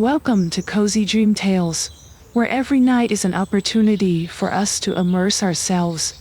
Welcome to Cozy Dream Tales, where every night is an opportunity for us to immerse ourselves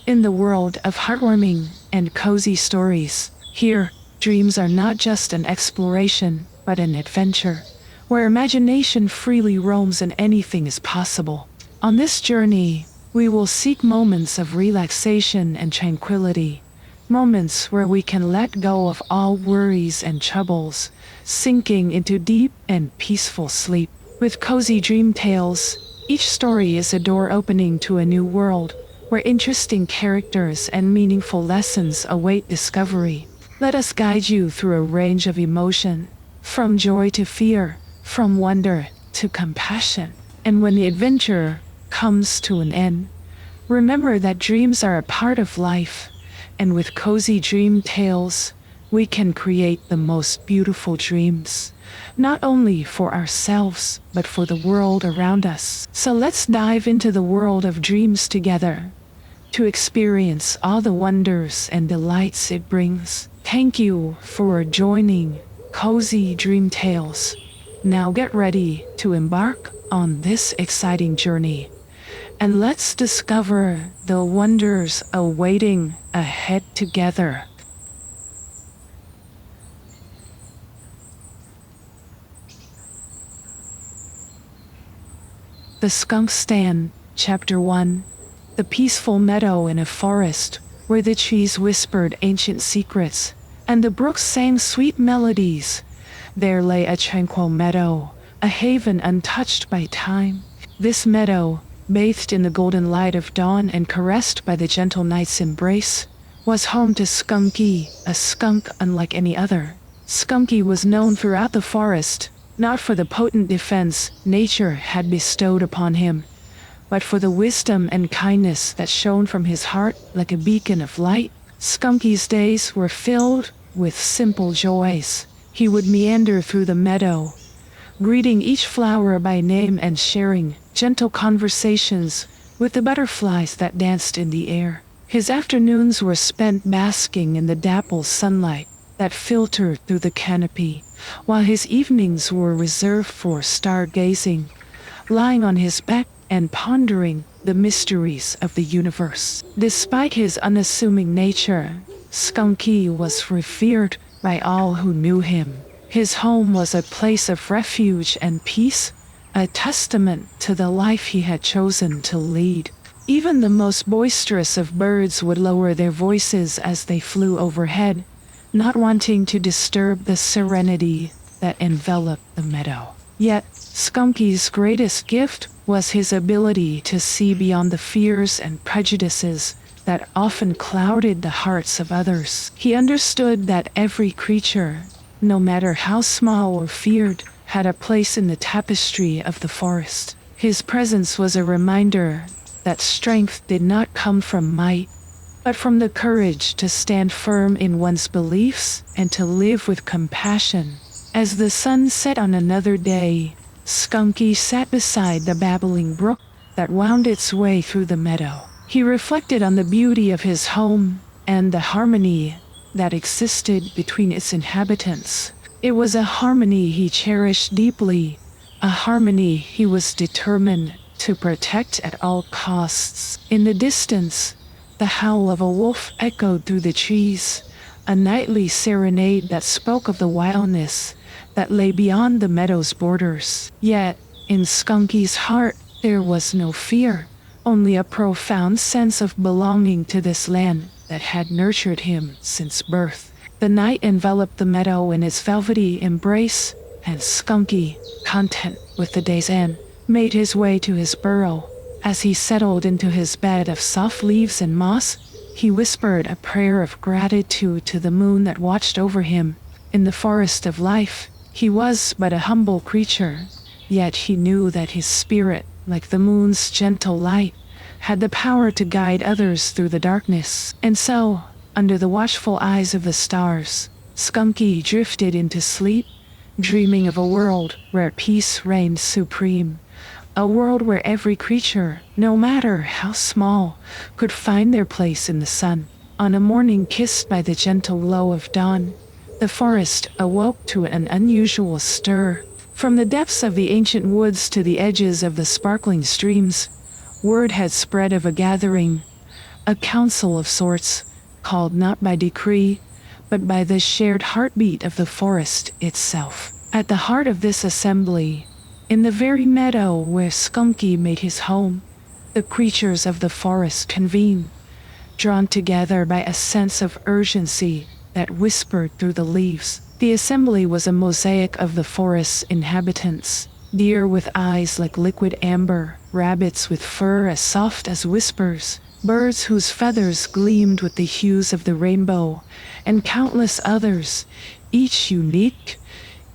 in the world of heartwarming and cozy stories. Here, dreams are not just an exploration, but an adventure, where imagination freely roams and anything is possible. On this journey, we will seek moments of relaxation and tranquility, moments where we can let go of all worries and troubles, sinking into deep and peaceful sleep. With Cozy Dream Tales, each story is a door opening to a new world, where interesting characters and meaningful lessons await discovery. Let us guide you through a range of emotion, from joy to fear, from wonder to compassion. And when the adventure comes to an end, remember that dreams are a part of life, and with Cozy Dream Tales, we can create the most beautiful dreams, not only for ourselves, but for the world around us. So let's dive into the world of dreams together, to experience all the wonders and delights it brings. Thank you for joining Cozy Dream Tales. Now get ready to embark on this exciting journey, and let's discover the wonders awaiting ahead together. The Skunk Stand, Chapter 1. The peaceful meadow in a forest, where the trees whispered ancient secrets, and the brooks sang sweet melodies. There lay a tranquil meadow, a haven untouched by time. This meadow, bathed in the golden light of dawn and caressed by the gentle night's embrace, was home to Skunky, a skunk unlike any other. Skunky was known throughout the forest, not for the potent defense nature had bestowed upon him, but for the wisdom and kindness that shone from his heart like a beacon of light. Skunky's days were filled with simple joys. He would meander through the meadow, greeting each flower by name and sharing gentle conversations with the butterflies that danced in the air. His afternoons were spent basking in the dappled sunlight that filtered through the canopy, while his evenings were reserved for stargazing, lying on his back and pondering the mysteries of the universe. Despite his unassuming nature, Skunky was revered by all who knew him. His home was a place of refuge and peace, a testament to the life he had chosen to lead. Even the most boisterous of birds would lower their voices as they flew overhead, not wanting to disturb the serenity that enveloped the meadow. Yet, Skunky's greatest gift was his ability to see beyond the fears and prejudices that often clouded the hearts of others. He understood that every creature, no matter how small or feared, had a place in the tapestry of the forest. His presence was a reminder that strength did not come from might, but from the courage to stand firm in one's beliefs and to live with compassion. As the sun set on another day, Skunky sat beside the babbling brook that wound its way through the meadow. He reflected on the beauty of his home and the harmony that existed between its inhabitants. It was a harmony he cherished deeply, a harmony he was determined to protect at all costs. In the distance, the howl of a wolf echoed through the trees, a nightly serenade that spoke of the wildness that lay beyond the meadow's borders. Yet, in Skunky's heart, there was no fear, only a profound sense of belonging to this land that had nurtured him since birth. The night enveloped the meadow in its velvety embrace, and Skunky, content with the day's end, made his way to his burrow. As he settled into his bed of soft leaves and moss, he whispered a prayer of gratitude to the moon that watched over him. In the forest of life, he was but a humble creature, yet he knew that his spirit, like the moon's gentle light, had the power to guide others through the darkness. And so, under the watchful eyes of the stars, Skunky drifted into sleep, dreaming of a world where peace reigned supreme. A world where every creature, no matter how small, could find their place in the sun. On a morning kissed by the gentle glow of dawn, the forest awoke to an unusual stir. From the depths of the ancient woods to the edges of the sparkling streams, word had spread of a gathering, a council of sorts, called not by decree, but by the shared heartbeat of the forest itself. At the heart of this assembly, in the very meadow where Skunky made his home, the creatures of the forest convened, drawn together by a sense of urgency that whispered through the leaves. The assembly was a mosaic of the forest's inhabitants, deer with eyes like liquid amber, rabbits with fur as soft as whispers, birds whose feathers gleamed with the hues of the rainbow, and countless others, each unique,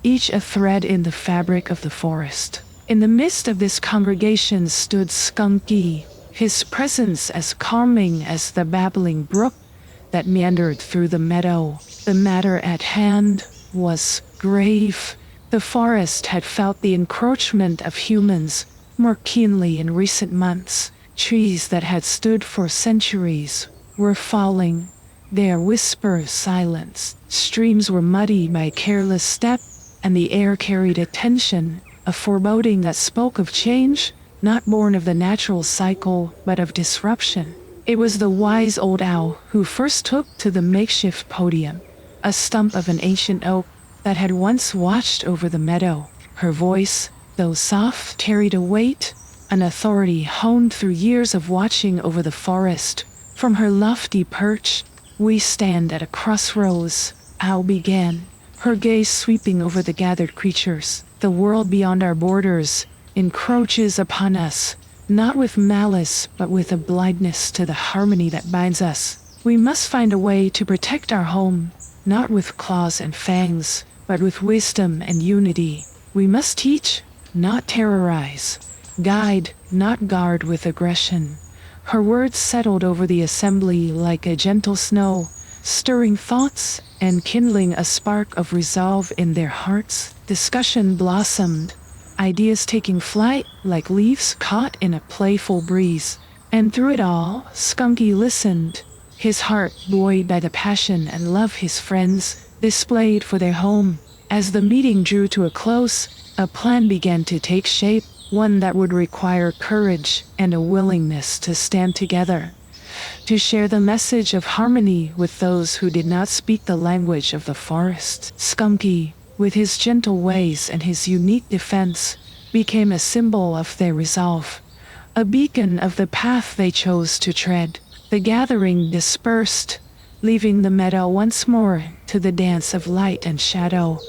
each a thread in the fabric of the forest. In the midst of this congregation stood Skunky, his presence as calming as the babbling brook that meandered through the meadow. The matter at hand was grave. The forest had felt the encroachment of humans more keenly in recent months. Trees that had stood for centuries were falling, their whispers silenced. Streams were muddy by careless step, and the air carried a tension, a foreboding that spoke of change, not born of the natural cycle, but of disruption. It was the wise old owl who first took to the makeshift podium, a stump of an ancient oak that had once watched over the meadow. Her voice, though soft, carried a weight, an authority honed through years of watching over the forest. From her lofty perch, "We stand at a crossroads," Owl began, her gaze sweeping over the gathered creatures. "The world beyond our borders encroaches upon us, not with malice, but with a blindness to the harmony that binds us. We must find a way to protect our home, not with claws and fangs, but with wisdom and unity. We must teach, not terrorize. Guide, not guard with aggression." Her words settled over the assembly like a gentle snow, stirring thoughts and kindling a spark of resolve in their hearts. Discussion blossomed, ideas taking flight like leaves caught in a playful breeze. And through it all, Skunky listened, his heart buoyed by the passion and love his friends displayed for their home. As the meeting drew to a close, a plan began to take shape, one that would require courage and a willingness to stand together, to share the message of harmony with those who did not speak the language of the forest. Skunky, with his gentle ways and his unique defense, became a symbol of their resolve, a beacon of the path they chose to tread. The gathering dispersed, leaving the meadow once more to the dance of light and shadow,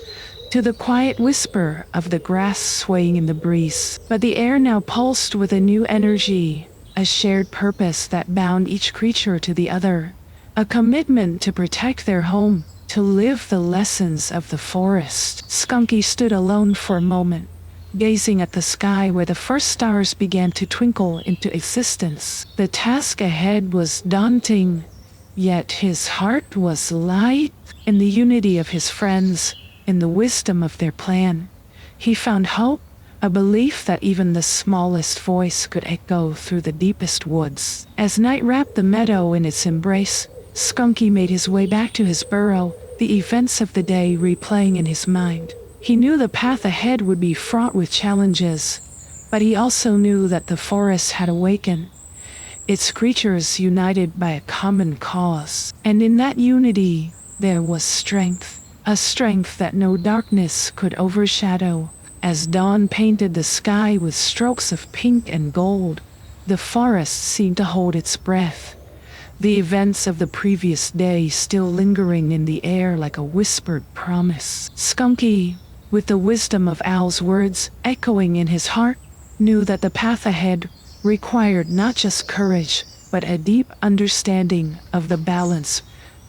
to the quiet whisper of the grass swaying in the breeze. But the air now pulsed with a new energy, a shared purpose that bound each creature to the other, a commitment to protect their home, to live the lessons of the forest. Skunky stood alone for a moment, gazing at the sky where the first stars began to twinkle into existence. The task ahead was daunting, yet his heart was light. In the unity of his friends, in the wisdom of their plan, he found hope, a belief that even the smallest voice could echo through the deepest woods. As night wrapped the meadow in its embrace, Skunky made his way back to his burrow, the events of the day replaying in his mind. He knew the path ahead would be fraught with challenges, but he also knew that the forest had awakened, its creatures united by a common cause. And in that unity, there was strength, a strength that no darkness could overshadow. As dawn painted the sky with strokes of pink and gold, the forest seemed to hold its breath, the events of the previous day still lingering in the air like a whispered promise. Skunky, with the wisdom of Owl's words echoing in his heart, knew that the path ahead required not just courage, but a deep understanding of the balance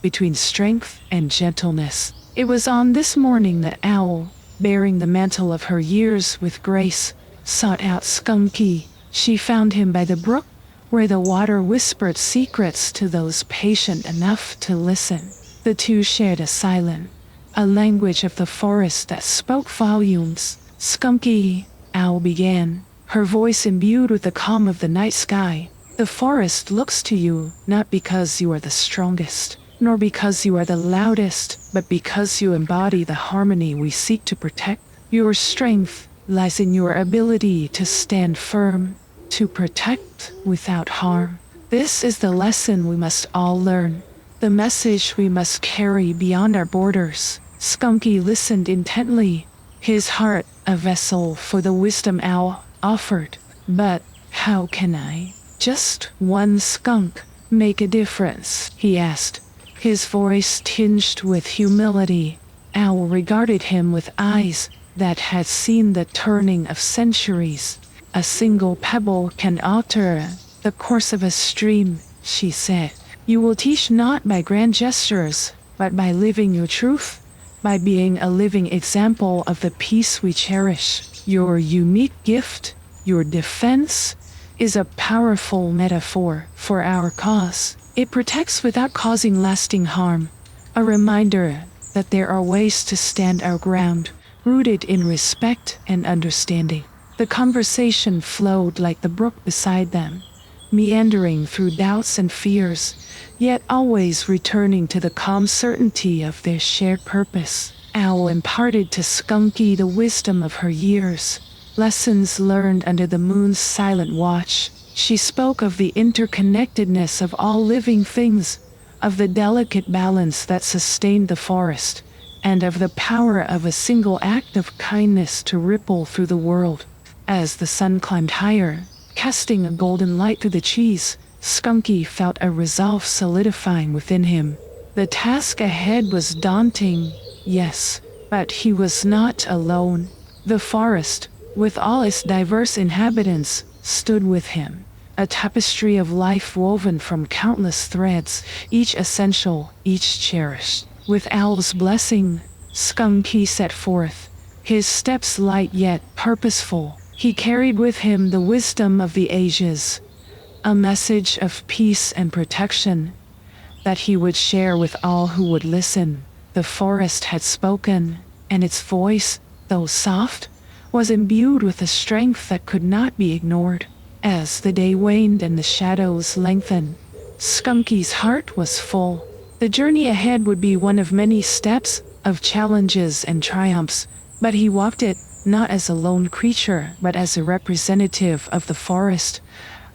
between strength and gentleness. It was on this morning that Owl, bearing the mantle of her years with grace, sought out Skunky. She found him by the brook, where the water whispered secrets to those patient enough to listen. The two shared a silence, a language of the forest that spoke volumes. "Skunky," Owl began, her voice imbued with the calm of the night sky, "the forest looks to you not because you are the strongest, nor because you are the loudest, but because you embody the harmony we seek to protect. Your strength lies in your ability to stand firm, to protect without harm. This is the lesson we must all learn, the message we must carry beyond our borders. Skunky listened intently, his heart a vessel for the wisdom Owl offered. But how can I, just one skunk, make a difference? He asked, his voice tinged with humility. Owl regarded him with eyes that had seen the turning of centuries. A single pebble can alter the course of a stream, she said. You will teach not by grand gestures, but by living your truth, by being a living example of the peace we cherish. Your unique gift, your defense, is a powerful metaphor for our cause. It protects without causing lasting harm, a reminder that there are ways to stand our ground, rooted in respect and understanding. The conversation flowed like the brook beside them, meandering through doubts and fears, yet always returning to the calm certainty of their shared purpose. Owl imparted to Skunky the wisdom of her years, lessons learned under the moon's silent watch. She spoke of the interconnectedness of all living things, of the delicate balance that sustained the forest, and of the power of a single act of kindness to ripple through the world. As the sun climbed higher, casting a golden light through the trees, Skunky felt a resolve solidifying within him. The task ahead was daunting, yes, but he was not alone. The forest, with all its diverse inhabitants, stood with him, a tapestry of life woven from countless threads, each essential, each cherished. With Owl's blessing, Skunky set forth, his steps light yet purposeful. He carried with him the wisdom of the ages, a message of peace and protection that he would share with all who would listen. The forest had spoken, and its voice, though soft, was imbued with a strength that could not be ignored. As the day waned and the shadows lengthened, Skunky's heart was full. The journey ahead would be one of many steps, of challenges and triumphs, but he walked it not as a lone creature, but as a representative of the forest,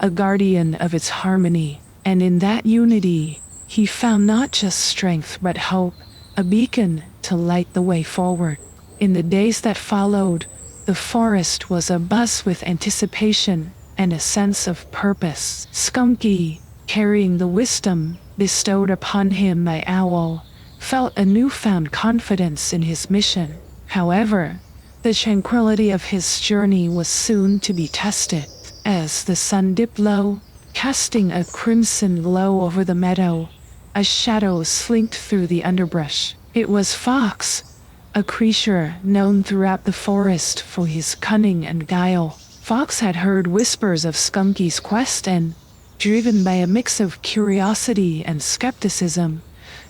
a guardian of its harmony. And in that unity, he found not just strength but hope, a beacon to light the way forward. In the days that followed, the forest was abuzz with anticipation and a sense of purpose. Skunky, carrying the wisdom bestowed upon him by Owl, felt a newfound confidence in his mission. However, the tranquility of his journey was soon to be tested. As the sun dipped low, casting a crimson glow over the meadow, a shadow slinked through the underbrush. It was Fox, a creature known throughout the forest for his cunning and guile. Fox had heard whispers of Skunky's quest and, driven by a mix of curiosity and skepticism,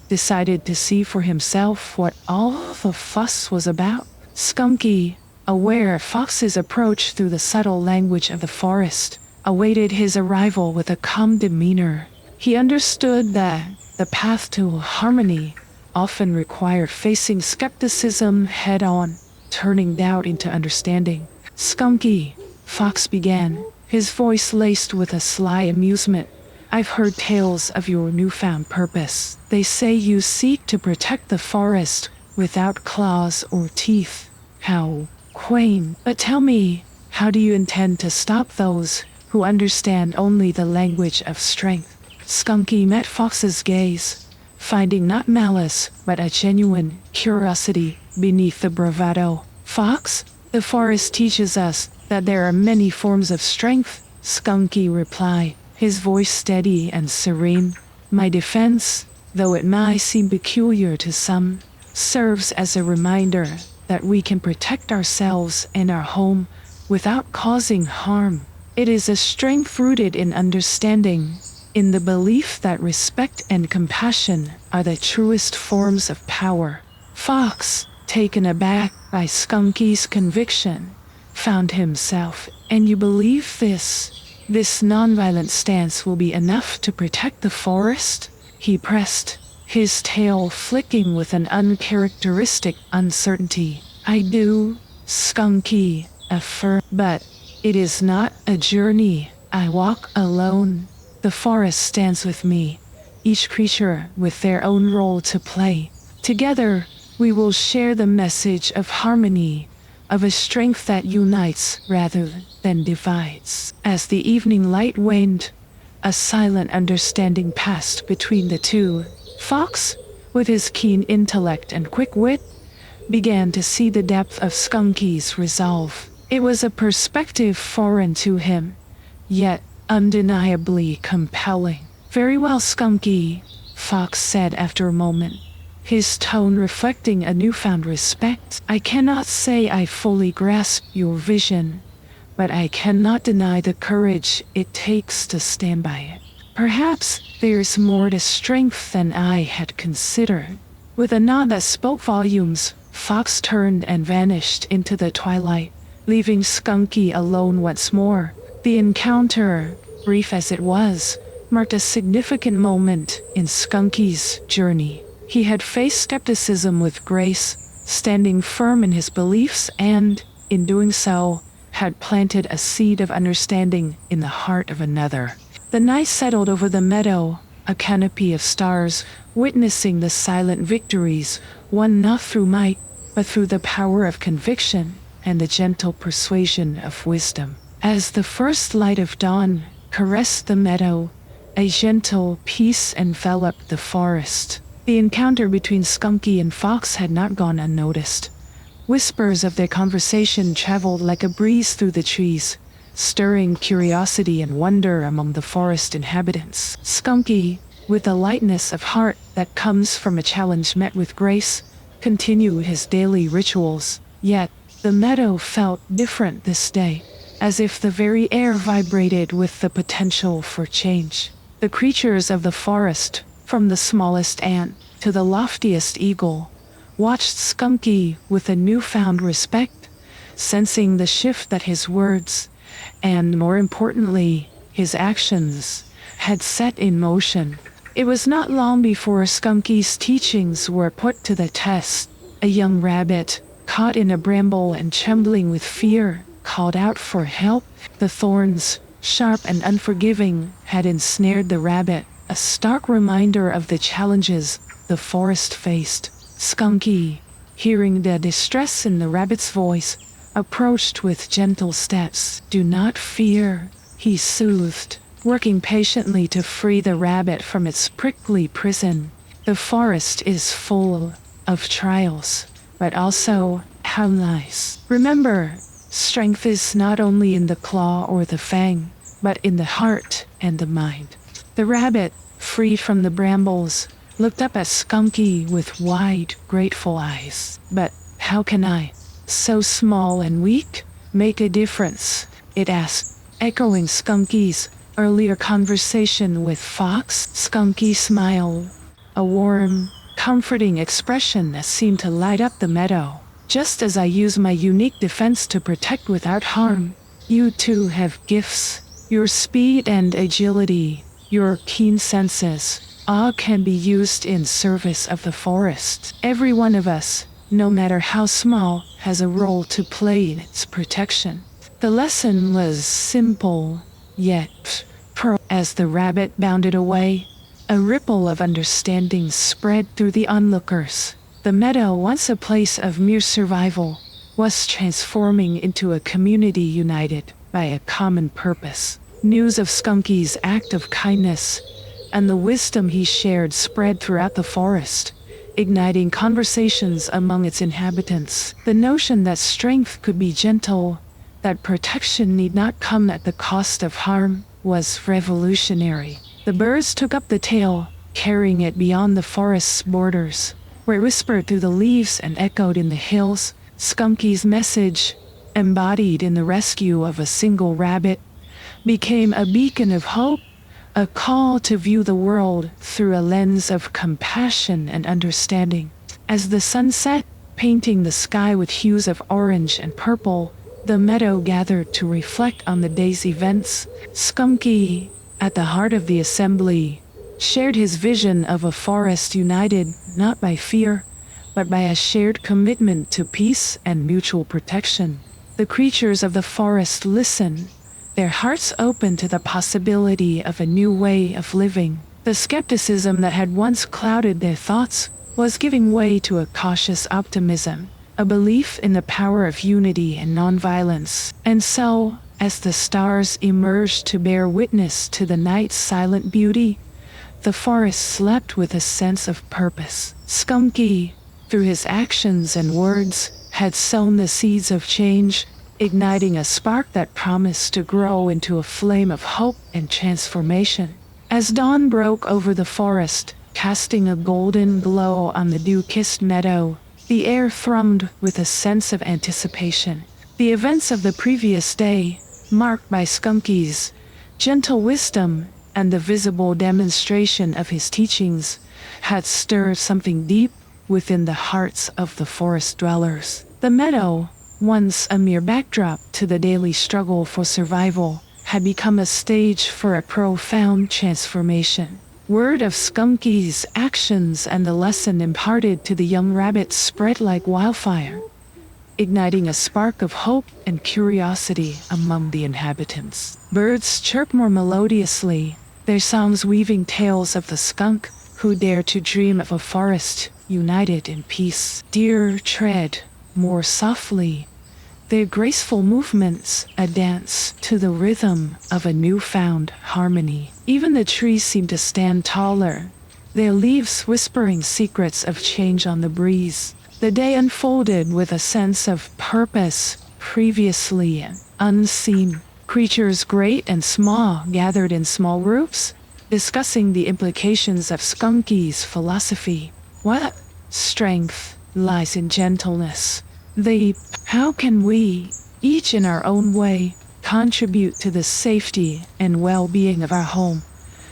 decided to see for himself what all the fuss was about. Skunky, aware of Fox's approach through the subtle language of the forest, awaited his arrival with a calm demeanor. He understood that the path to harmony often required facing skepticism head-on, turning doubt into understanding. Skunky, Fox began, his voice laced with a sly amusement. I've heard tales of your newfound purpose. They say you seek to protect the forest without claws or teeth. How quaint. But tell me, how do you intend to stop those who understand only the language of strength? Skunky met Fox's gaze, finding not malice, but a genuine curiosity beneath the bravado. Fox, the forest teaches us that there are many forms of strength, Skunky replied, his voice steady and serene. My defense, though it might seem peculiar to some, serves as a reminder that we can protect ourselves and our home without causing harm. It is a strength rooted in understanding, in the belief that respect and compassion are the truest forms of power. Fox, taken aback by Skunky's conviction, found himself, and you believe this nonviolent stance will be enough to protect the forest? He pressed, his tail flicking with an uncharacteristic uncertainty. I do, Skunky affirmed. But it is not a journey. I walk alone. The forest stands with me, each creature with their own role to play. Together, we will share the message of harmony, of a strength that unites rather than divides. As the evening light waned, a silent understanding passed between the two. Fox, with his keen intellect and quick wit, began to see the depth of Skunky's resolve. It was a perspective foreign to him, yet undeniably compelling. "Very well, Skunky," Fox said after a moment, his tone reflecting a newfound respect. "I cannot say I fully grasp your vision, but I cannot deny the courage it takes to stand by it. Perhaps there's more to strength than I had considered." With a nod that spoke volumes, Fox turned and vanished into the twilight, leaving Skunky alone once more. The encounter, brief as it was, marked a significant moment in Skunky's journey. He had faced skepticism with grace, standing firm in his beliefs and, in doing so, had planted a seed of understanding in the heart of another. The night settled over the meadow, a canopy of stars, witnessing the silent victories won not through might, but through the power of conviction and the gentle persuasion of wisdom. As the first light of dawn caressed the meadow, a gentle peace enveloped the forest. The encounter between Skunky and Fox had not gone unnoticed. Whispers of their conversation traveled like a breeze through the trees, stirring curiosity and wonder among the forest inhabitants. Skunky, with the lightness of heart that comes from a challenge met with grace, continued his daily rituals. Yet, the meadow felt different this day, as if the very air vibrated with the potential for change. The creatures of the forest, from the smallest ant to the loftiest eagle, watched Skunky with a newfound respect, sensing the shift that his words, and more importantly, his actions, had set in motion. It was not long before Skunky's teachings were put to the test. A young rabbit, caught in a bramble and trembling with fear, called out for help. The thorns, sharp and unforgiving, had ensnared the rabbit, a stark reminder of the challenges the forest faced. Skunky, hearing the distress in the rabbit's voice, approached with gentle steps. "Do not fear," he soothed, working patiently to free the rabbit from its prickly prison. "The forest is full of trials, but also how nice. Remember, strength is not only in the claw or the fang, but in the heart and the mind." The rabbit, freed from the brambles, looked up at Skunky with wide, grateful eyes. "But how can I, so small and weak, make a difference?" it asked, echoing Skunky's earlier conversation with Fox. Skunky smiled, a warm, comforting expression that seemed to light up the meadow. "Just as I use my unique defense to protect without harm, you too have gifts. Your speed and agility, your keen senses, all can be used in service of the forest. Every one of us, no matter how small, has a role to play in its protection." The lesson was simple, yet as the rabbit bounded away, a ripple of understanding spread through the onlookers. The meadow, once a place of mere survival, was transforming into a community united by a common purpose. News of Skunky's act of kindness and the wisdom he shared spread throughout the forest, igniting conversations among its inhabitants. The notion that strength could be gentle, that protection need not come at the cost of harm, was revolutionary. The birds took up the tale, carrying it beyond the forest's borders, where it whispered through the leaves and echoed in the hills. Skunky's message, embodied in the rescue of a single rabbit, became a beacon of hope, a call to view the world through a lens of compassion and understanding. As the sun set, painting the sky with hues of orange and purple, the meadow gathered to reflect on the day's events. Skunky, at the heart of the assembly, shared his vision of a forest united not by fear, but by a shared commitment to peace and mutual protection. The creatures of the forest listened, their hearts open to the possibility of a new way of living. The skepticism that had once clouded their thoughts was giving way to a cautious optimism, a belief in the power of unity and nonviolence. And so, as the stars emerged to bear witness to the night's silent beauty, the forest slept with a sense of purpose. Skunky, through his actions and words, had sown the seeds of change, igniting a spark that promised to grow into a flame of hope and transformation. As dawn broke over the forest, casting a golden glow on the dew-kissed meadow, the air thrummed with a sense of anticipation. The events of the previous day, marked by Skunky's gentle wisdom and the visible demonstration of his teachings, had stirred something deep within the hearts of the forest dwellers. The meadow, once a mere backdrop to the daily struggle for survival, had become a stage for a profound transformation. Word of Skunky's actions and the lesson imparted to the young rabbits spread like wildfire, igniting a spark of hope and curiosity among the inhabitants. Birds chirped more melodiously, their songs weaving tales of the skunk who dared to dream of a forest united in peace. Deer tread more softly, their graceful movements a dance to the rhythm of a newfound harmony. Even the trees seemed to stand taller, their leaves whispering secrets of change on the breeze. The day unfolded with a sense of purpose previously unseen. Creatures great and small gathered in small groups, discussing the implications of Skunky's philosophy. What strength lies in gentleness? How can we, each in our own way, contribute to the safety and well-being of our home?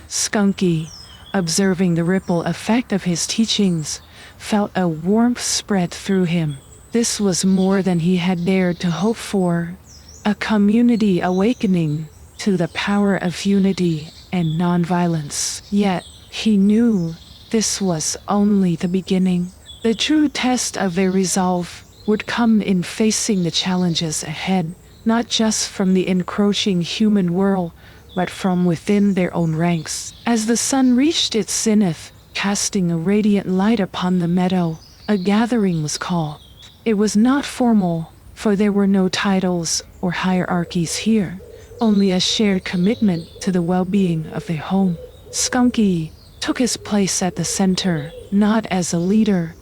Skunky, observing the ripple effect of his teachings, felt a warmth spread through him. This was more than he had dared to hope for, a community awakening to the power of unity and nonviolence. Yet, he knew this was only the beginning. The true test of their resolve would come in facing the challenges ahead, not just from the encroaching human world, but from within their own ranks. As the sun reached its zenith, casting a radiant light upon the meadow, a gathering was called. It was not formal, for there were no titles or hierarchies here, only a shared commitment to the well-being of their home. Skunky took his place at the center, not as a leader,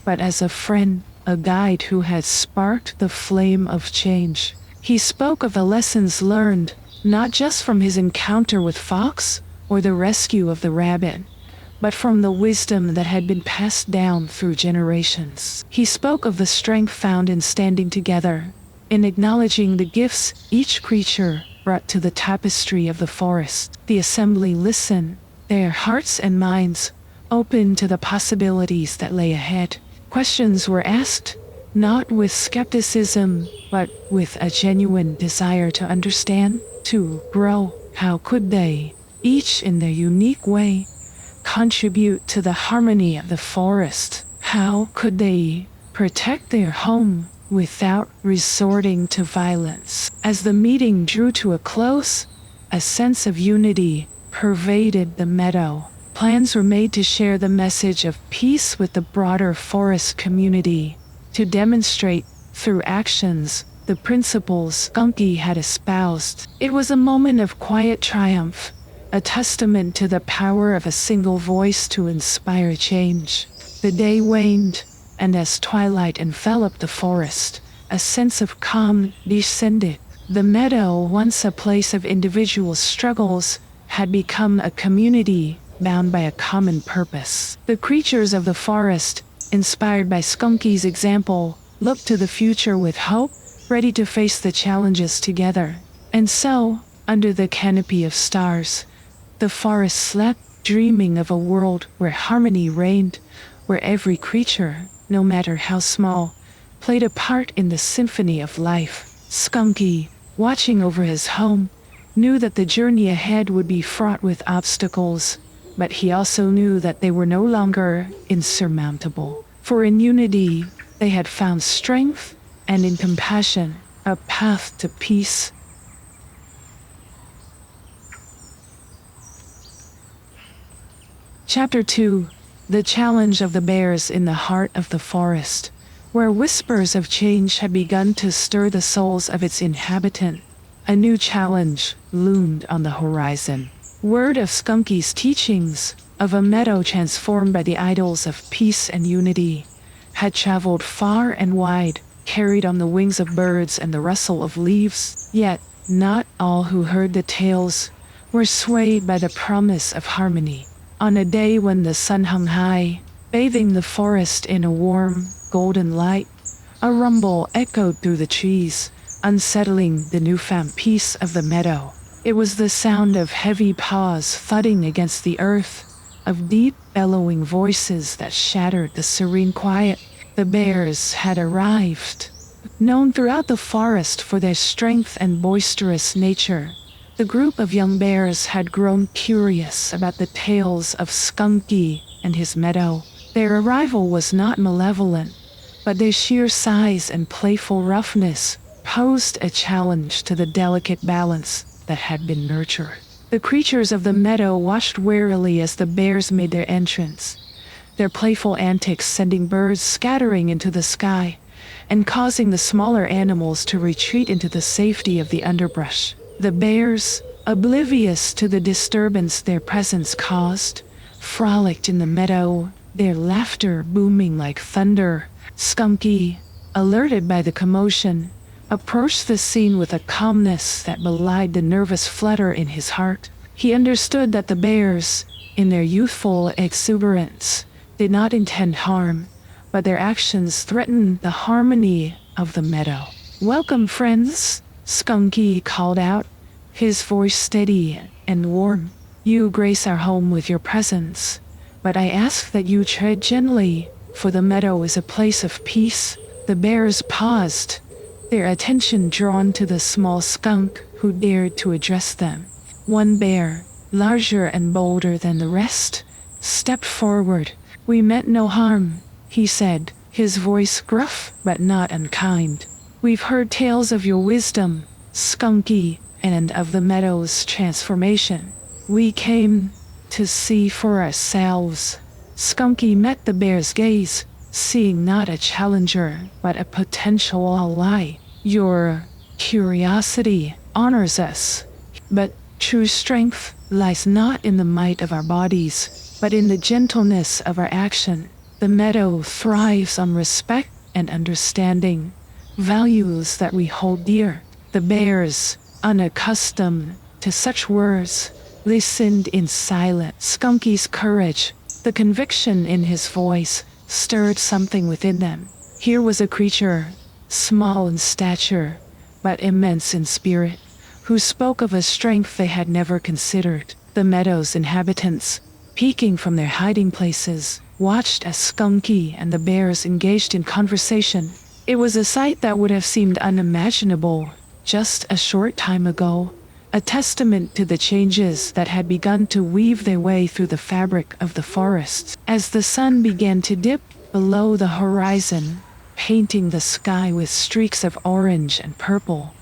but as a friend, a guide who had sparked the flame of change. He spoke of the lessons learned, not just from his encounter with Fox or the rescue of the rabbit, but from the wisdom that had been passed down through generations. He spoke of the strength found in standing together, in acknowledging the gifts each creature brought to the tapestry of the forest. The assembly listened, their hearts and minds open to the possibilities that lay ahead. Questions were asked, not with skepticism, but with a genuine desire to understand, to grow. How could they, each in their unique way, contribute to the harmony of the forest? How could they protect their home without resorting to violence? As the meeting drew to a close, a sense of unity pervaded the meadow. Plans were made to share the message of peace with the broader forest community, to demonstrate, through actions, the principles Skunky had espoused. It was a moment of quiet triumph, a testament to the power of a single voice to inspire change. The day waned, and as twilight enveloped the forest, a sense of calm descended. The meadow, once a place of individual struggles, had become a community bound by a common purpose. The creatures of the forest, inspired by Skunky's example, looked to the future with hope, ready to face the challenges together. And so, under the canopy of stars, the forest slept, dreaming of a world where harmony reigned, where every creature, no matter how small, played a part in the symphony of life. Skunky, watching over his home, knew that the journey ahead would be fraught with obstacles, but he also knew that they were no longer insurmountable. For in unity they had found strength, and in compassion a path to peace. Chapter 2: The Challenge of the Bears in the Heart of the Forest. Where whispers of change had begun to stir the souls of its inhabitant, a new challenge loomed on the horizon. Word of Skunky's teachings, of a meadow transformed by the idols of peace and unity, had traveled far and wide, carried on the wings of birds and the rustle of leaves. Yet, not all who heard the tales were swayed by the promise of harmony. On a day when the sun hung high, bathing the forest in a warm, golden light, a rumble echoed through the trees, unsettling the newfound peace of the meadow. It was the sound of heavy paws thudding against the earth, of deep, bellowing voices that shattered the serene quiet. The bears had arrived. Known throughout the forest for their strength and boisterous nature, the group of young bears had grown curious about the tales of Skunky and his meadow. Their arrival was not malevolent, but their sheer size and playful roughness posed a challenge to the delicate balance that had been nurtured. The creatures of the meadow watched warily as the bears made their entrance, their playful antics sending birds scattering into the sky and causing the smaller animals to retreat into the safety of the underbrush. The bears, oblivious to the disturbance their presence caused, frolicked in the meadow, their laughter booming like thunder. Skunky, alerted by the commotion, approached the scene with a calmness that belied the nervous flutter in his heart. He understood that the bears, in their youthful exuberance, did not intend harm, but their actions threatened the harmony of the meadow. "Welcome, friends," Skunky called out, his voice steady and warm. "You grace our home with your presence, but I ask that you tread gently, for the meadow is a place of peace." The bears paused, their attention drawn to the small skunk who dared to address them. One bear, larger and bolder than the rest, stepped forward. "We meant no harm," he said, his voice gruff but not unkind. "We've heard tales of your wisdom, Skunky, and of the meadow's transformation. We came to see for ourselves." Skunky met the bear's gaze, seeing not a challenger, but a potential ally. "Your curiosity honors us, but true strength lies not in the might of our bodies, but in the gentleness of our action. The meadow thrives on respect and understanding, values that we hold dear." The bears, unaccustomed to such words, listened in silence. Skunky's courage, the conviction in his voice, stirred something within them. Here was a creature, small in stature, but immense in spirit, who spoke of a strength they had never considered. The meadow's inhabitants, peeking from their hiding places, watched as Skunky and the bears engaged in conversation. It was a sight that would have seemed unimaginable just a short time ago, a testament to the changes that had begun to weave their way through the fabric of the forests. As the sun began to dip below the horizon, painting the sky with streaks of orange and purple,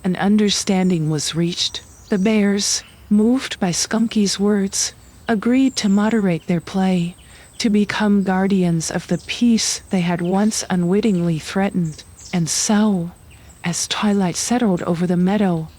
an understanding was reached. The bears, moved by Skunky's words, agreed to moderate their play, to become guardians of the peace they had once unwittingly threatened. And so, as twilight settled over the meadow,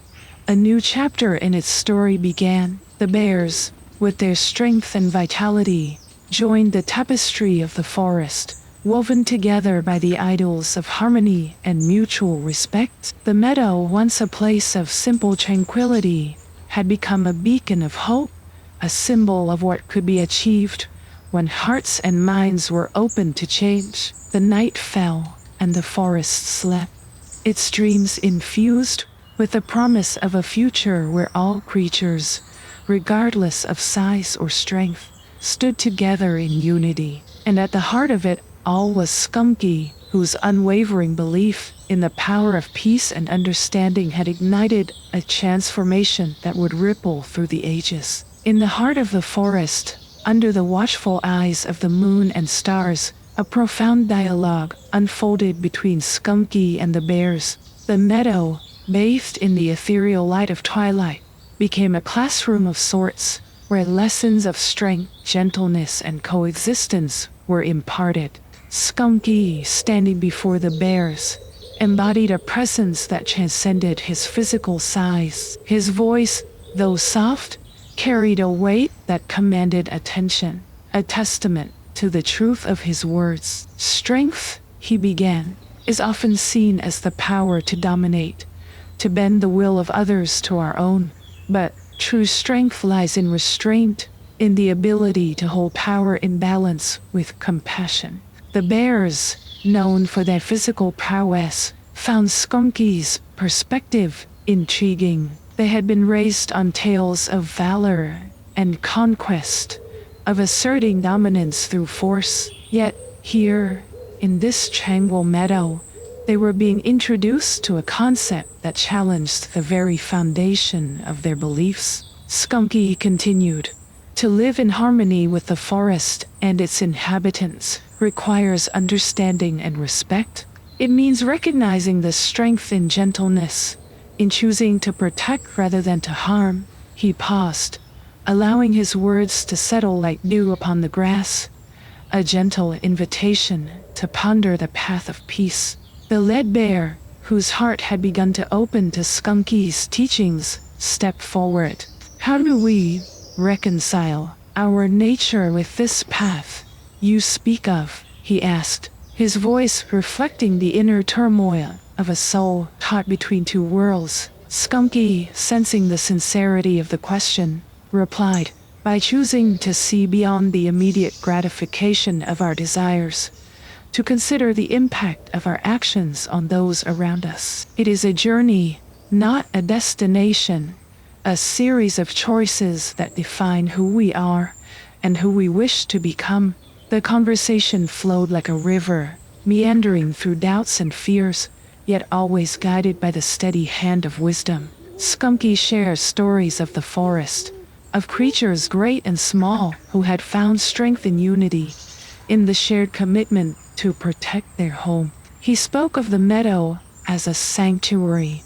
a new chapter in its story began. The bears, with their strength and vitality, joined the tapestry of the forest, woven together by the idols of harmony and mutual respect. The meadow, once a place of simple tranquility, had become a beacon of hope, a symbol of what could be achieved when hearts and minds were open to change. The night fell, and the forest slept, its dreams infused with the promise of a future where all creatures, regardless of size or strength, stood together in unity. And at the heart of it all was Skunky, whose unwavering belief in the power of peace and understanding had ignited a transformation that would ripple through the ages. In the heart of the forest, under the watchful eyes of the moon and stars, A profound dialogue unfolded between Skunky and the bears. The meadow, bathed in the ethereal light of twilight, became a classroom of sorts, where lessons of strength, gentleness, and coexistence were imparted. Skunky, standing before the bears, embodied a presence that transcended his physical size. His voice, though soft, carried a weight that commanded attention, a testament to the truth of his words. Strength, he began, is often seen as the power to dominate, to bend the will of others to our own. But true strength lies in restraint, in the ability to hold power in balance with compassion. The bears, known for their physical prowess, found Skunky's perspective intriguing. They had been raised on tales of valor and conquest, of asserting dominance through force. Yet here, in this tranquil meadow, they were being introduced to a concept that challenged the very foundation of their beliefs. Skunky continued, "To live in harmony with the forest and its inhabitants requires understanding and respect. It means recognizing the strength in gentleness, in choosing to protect rather than to harm." He paused, allowing his words to settle like dew upon the grass, a gentle invitation to ponder the path of peace. The lead bear, whose heart had begun to open to Skunky's teachings, stepped forward. "How do we reconcile our nature with this path you speak of?" he asked, his voice reflecting the inner turmoil of a soul caught between two worlds. Skunky, sensing the sincerity of the question, replied, "By choosing to see beyond the immediate gratification of our desires, to consider the impact of our actions on those around us. It is a journey, not a destination, a series of choices that define who we are and who we wish to become." The conversation flowed like a river, meandering through doubts and fears, yet always guided by the steady hand of wisdom. Skunky shares stories of the forest, of creatures great and small who had found strength in unity, in the shared commitment to protect their home. He spoke of the meadow as a sanctuary,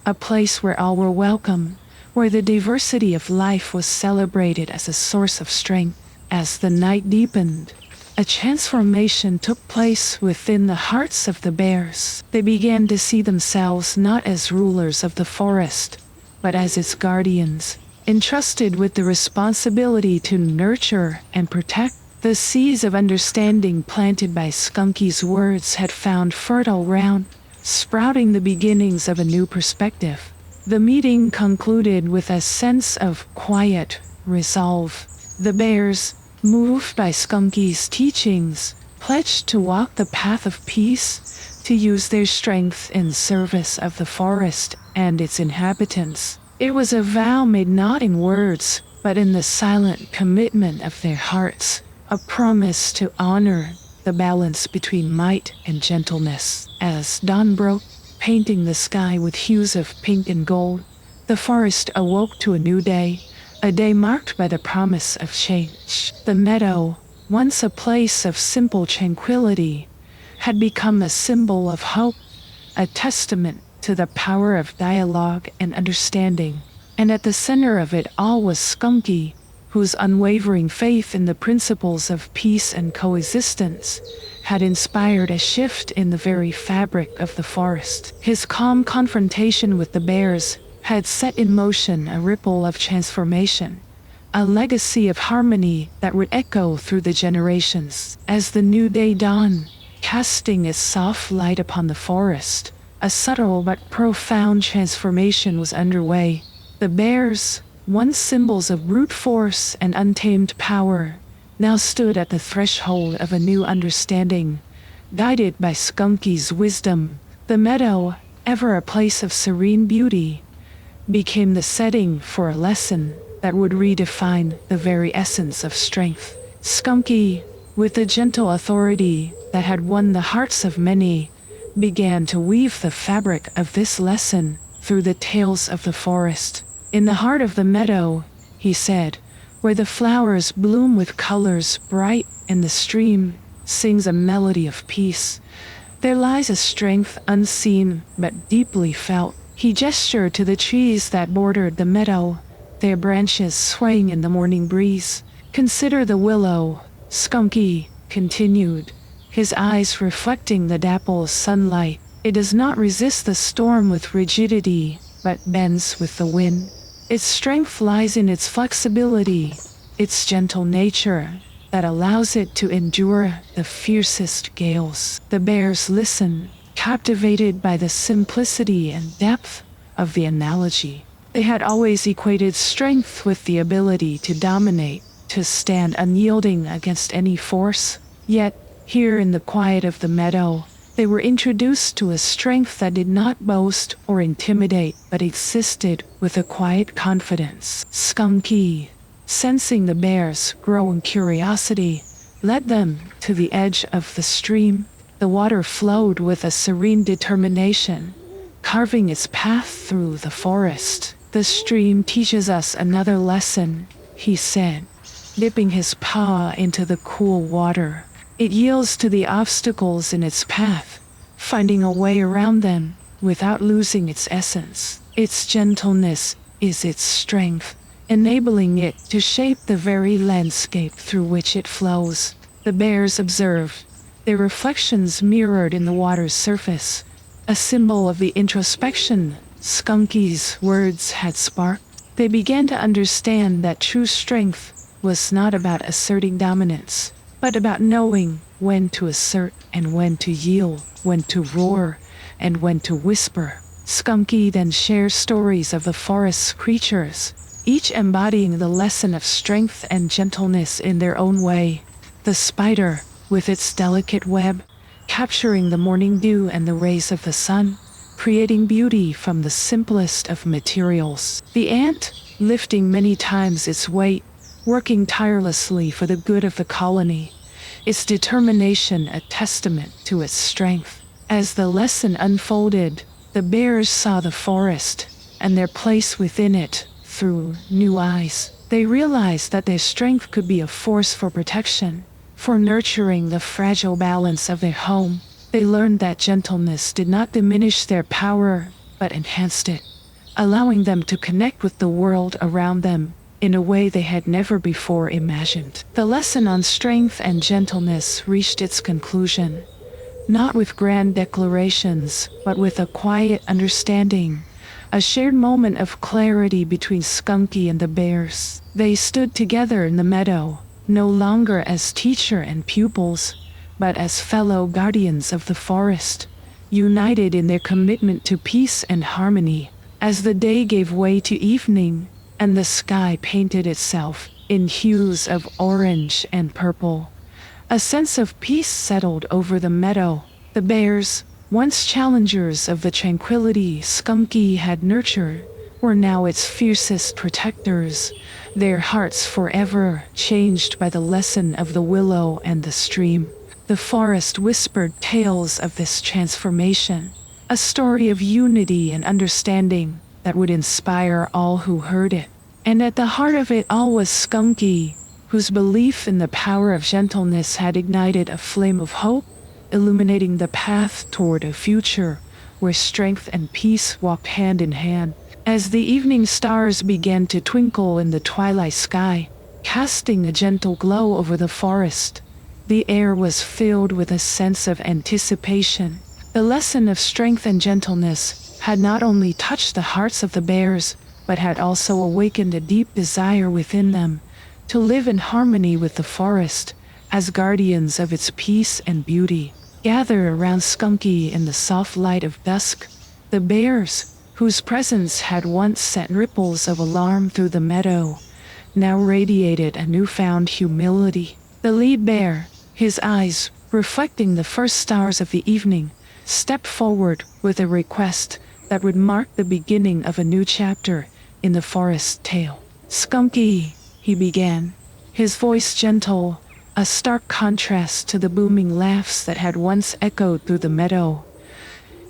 a place where all were welcome, where the diversity of life was celebrated as a source of strength. As the night deepened, a transformation took place within the hearts of the bears. They began to see themselves not as rulers of the forest, but as its guardians, entrusted with the responsibility to nurture and protect. The seeds of understanding planted by Skunky's words had found fertile ground, sprouting the beginnings of a new perspective. The meeting concluded with a sense of quiet resolve. The bears, moved by Skunky's teachings, pledged to walk the path of peace, to use their strength in service of the forest and its inhabitants. It was a vow made not in words, but in the silent commitment of their hearts, a promise to honor the balance between might and gentleness. As dawn broke, painting the sky with hues of pink and gold, the forest awoke to a new day, a day marked by the promise of change. The meadow, once a place of simple tranquility, had become a symbol of hope, a testament to the power of dialogue and understanding. And at the center of it all was Skunky, whose unwavering faith in the principles of peace and coexistence had inspired a shift in the very fabric of the forest. His calm confrontation with the bears had set in motion a ripple of transformation, a legacy of harmony that would echo through the generations. As the new day dawned, casting its soft light upon the forest, a subtle but profound transformation was underway. The bears, once symbols of brute force and untamed power, now stood at the threshold of a new understanding. Guided by Skunky's wisdom, the meadow, ever a place of serene beauty, became the setting for a lesson that would redefine the very essence of strength. Skunky, with the gentle authority that had won the hearts of many, began to weave the fabric of this lesson through the tales of the forest. "In the heart of the meadow," he said, "where the flowers bloom with colors bright and the stream sings a melody of peace. There lies a strength unseen but deeply felt. He gestured to the trees that bordered the meadow, their branches swaying in the morning breeze. Consider the willow, Skunky continued, his eyes reflecting the dapple sunlight. It does not resist the storm with rigidity, but bends with the wind. Its strength lies in its flexibility, its gentle nature, that allows it to endure the fiercest gales. The bears listened, captivated by the simplicity and depth of the analogy. They had always equated strength with the ability to dominate, to stand unyielding against any force. Yet, here in the quiet of the meadow, they were introduced to a strength that did not boast or intimidate, but existed with a quiet confidence. Skunky, sensing the bears' growing curiosity, led them to the edge of the stream. The water flowed with a serene determination, carving its path through the forest. The stream teaches us another lesson, he said, dipping his paw into the cool water. It yields to the obstacles in its path, finding a way around them without losing its essence. Its gentleness is its strength, enabling it to shape the very landscape through which it flows. The bears observed, their reflections mirrored in the water's surface, a symbol of the introspection Skunky's words had sparked. They began to understand that true strength was not about asserting dominance, but about knowing when to assert and when to yield, when to roar and when to whisper. Skunky then shares stories of the forest's creatures, each embodying the lesson of strength and gentleness in their own way. The spider, with its delicate web, capturing the morning dew and the rays of the sun, creating beauty from the simplest of materials. The ant, lifting many times its weight, working tirelessly for the good of the colony, its determination a testament to its strength. As the lesson unfolded, the bears saw the forest and their place within it through new eyes. They realized that their strength could be a force for protection, for nurturing the fragile balance of their home. They learned that gentleness did not diminish their power, but enhanced it, allowing them to connect with the world around them in a way they had never before imagined. The lesson on strength and gentleness reached its conclusion, not with grand declarations, but with a quiet understanding, a shared moment of clarity between Skunky and the bears. They stood together in the meadow, no longer as teacher and pupils, but as fellow guardians of the forest, united in their commitment to peace and harmony. As the day gave way to evening, and the sky painted itself in hues of orange and purple, a sense of peace settled over the meadow. The bears, once challengers of the tranquility Skunky had nurtured, were now its fiercest protectors, their hearts forever changed by the lesson of the willow and the stream. The forest whispered tales of this transformation, a story of unity and understanding that would inspire all who heard it. And at the heart of it all was Skunky, whose belief in the power of gentleness had ignited a flame of hope, illuminating the path toward a future where strength and peace walked hand in hand. As the evening stars began to twinkle in the twilight sky, casting a gentle glow over the forest, the air was filled with a sense of anticipation. The lesson of strength and gentleness had not only touched the hearts of the bears, but had also awakened a deep desire within them to live in harmony with the forest, as guardians of its peace and beauty. Gathered around Skunky in the soft light of dusk, the bears, whose presence had once sent ripples of alarm through the meadow, now radiated a newfound humility. The lead bear, his eyes reflecting the first stars of the evening, stepped forward with a request that would mark the beginning of a new chapter in the forest tale. "Skunky," he began, his voice gentle, a stark contrast to the booming laughs that had once echoed through the meadow.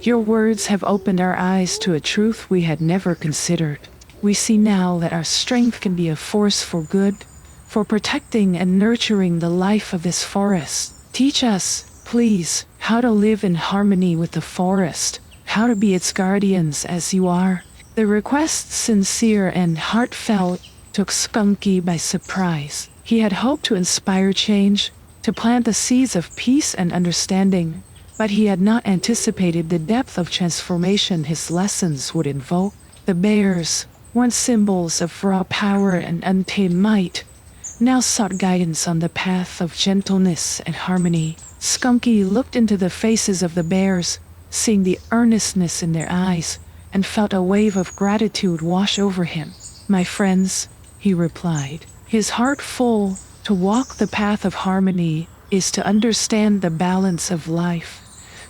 "Your words have opened our eyes to a truth we had never considered. We see now that our strength can be a force for good, for protecting and nurturing the life of this forest. Teach us, please, how to live in harmony with the forest, how to be its guardians as you are." The request, sincere and heartfelt, took Skunky by surprise. He had hoped to inspire change, to plant the seeds of peace and understanding, but he had not anticipated the depth of transformation his lessons would invoke. The bears, once symbols of raw power and untamed might, now sought guidance on the path of gentleness and harmony. Skunky looked into the faces of the bears, seeing the earnestness in their eyes, and felt a wave of gratitude wash over him. "My friends," he replied, his heart full, "to walk the path of harmony is to understand the balance of life,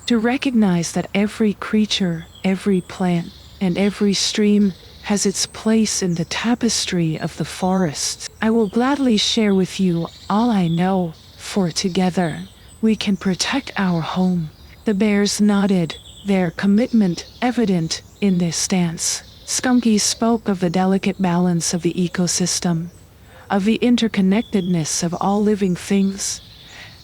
to recognize that every creature, every plant, and every stream has its place in the tapestry of the forest. I will gladly share with you all I know, for together we can protect our home." The bears nodded, their commitment evident in their stance. Skunky spoke of the delicate balance of the ecosystem, of the interconnectedness of all living things,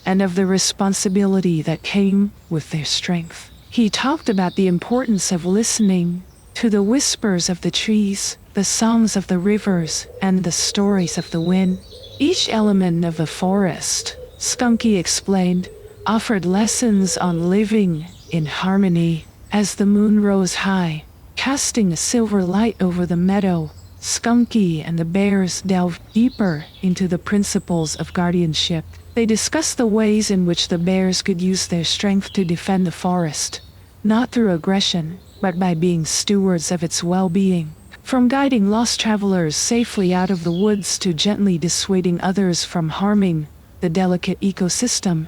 and of the responsibility that came with their strength. He talked about the importance of listening to the whispers of the trees, the songs of the rivers, and the stories of the wind. Each element of the forest, Skunky explained, offered lessons on living in harmony. As the moon rose high, casting a silver light over the meadow, Skunky and the bears delved deeper into the principles of guardianship. They discussed the ways in which the bears could use their strength to defend the forest, not through aggression, but by being stewards of its well-being. From guiding lost travelers safely out of the woods to gently dissuading others from harming the delicate ecosystem,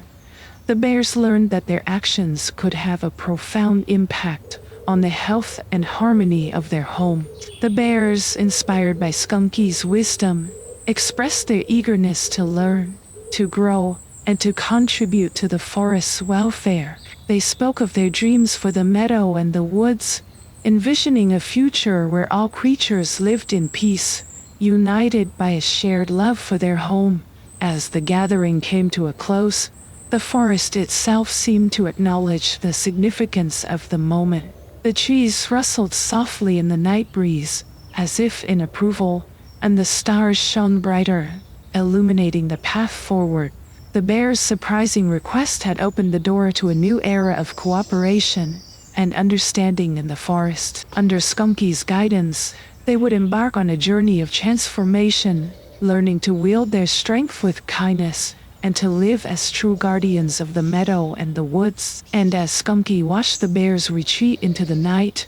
the bears learned that their actions could have a profound impact on the health and harmony of their home. The bears, inspired by Skunky's wisdom, expressed their eagerness to learn, to grow, and to contribute to the forest's welfare. They spoke of their dreams for the meadow and the woods, envisioning a future where all creatures lived in peace, united by a shared love for their home. As the gathering came to a close, the forest itself seemed to acknowledge the significance of the moment. The trees rustled softly in the night breeze, as if in approval, and the stars shone brighter, illuminating the path forward. The bears' surprising request had opened the door to a new era of cooperation and understanding in the forest. Under Skunky's guidance, they would embark on a journey of transformation, learning to wield their strength with kindness and to live as true guardians of the meadow and the woods. And as Skunky watched the bears retreat into the night,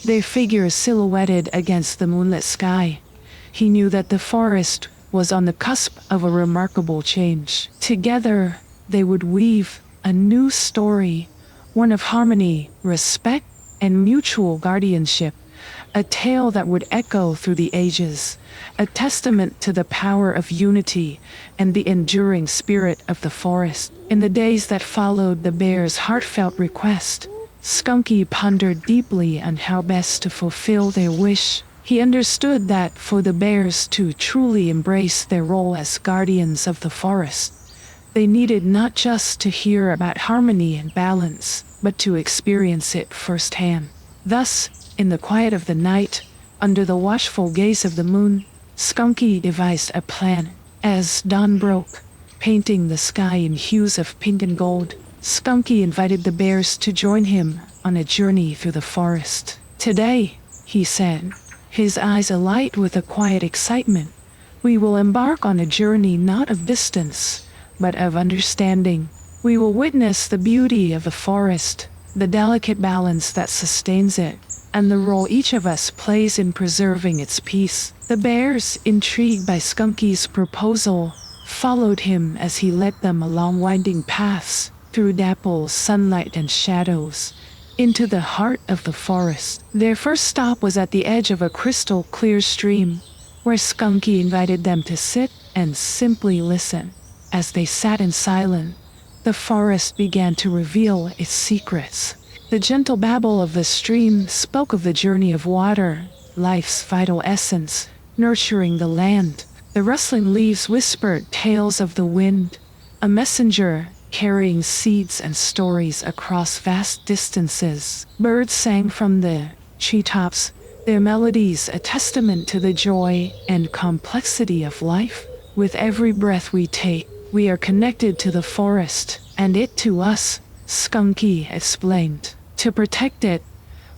their figures silhouetted against the moonlit sky, he knew that the forest was on the cusp of a remarkable change. Together, they would weave a new story, one of harmony, respect, and mutual guardianship, a tale that would echo through the ages, a testament to the power of unity and the enduring spirit of the forest. In the days that followed the bears' heartfelt request, Skunky pondered deeply on how best to fulfill their wish. He understood that for the bears to truly embrace their role as guardians of the forest, they needed not just to hear about harmony and balance, but to experience it firsthand. Thus, in the quiet of the night, under the watchful gaze of the moon, Skunky devised a plan. As dawn broke, painting the sky in hues of pink and gold, Skunky invited the bears to join him on a journey through the forest. "Today," he said, his eyes alight with a quiet excitement, "we will embark on a journey not of distance, but of understanding. We will witness the beauty of the forest, the delicate balance that sustains it, and the role each of us plays in preserving its peace." The bears, intrigued by Skunky's proposal, followed him as he led them along winding paths, through dappled sunlight and shadows, into the heart of the forest. Their first stop was at the edge of a crystal-clear stream, where Skunky invited them to sit and simply listen. As they sat in silence, the forest began to reveal its secrets. The gentle babble of the stream spoke of the journey of water, life's vital essence, nurturing the land. The rustling leaves whispered tales of the wind, a messenger carrying seeds and stories across vast distances. Birds sang from the treetops, their melodies a testament to the joy and complexity of life. With every breath we take, we are connected to the forest, and it to us, Skunky explained. To protect it,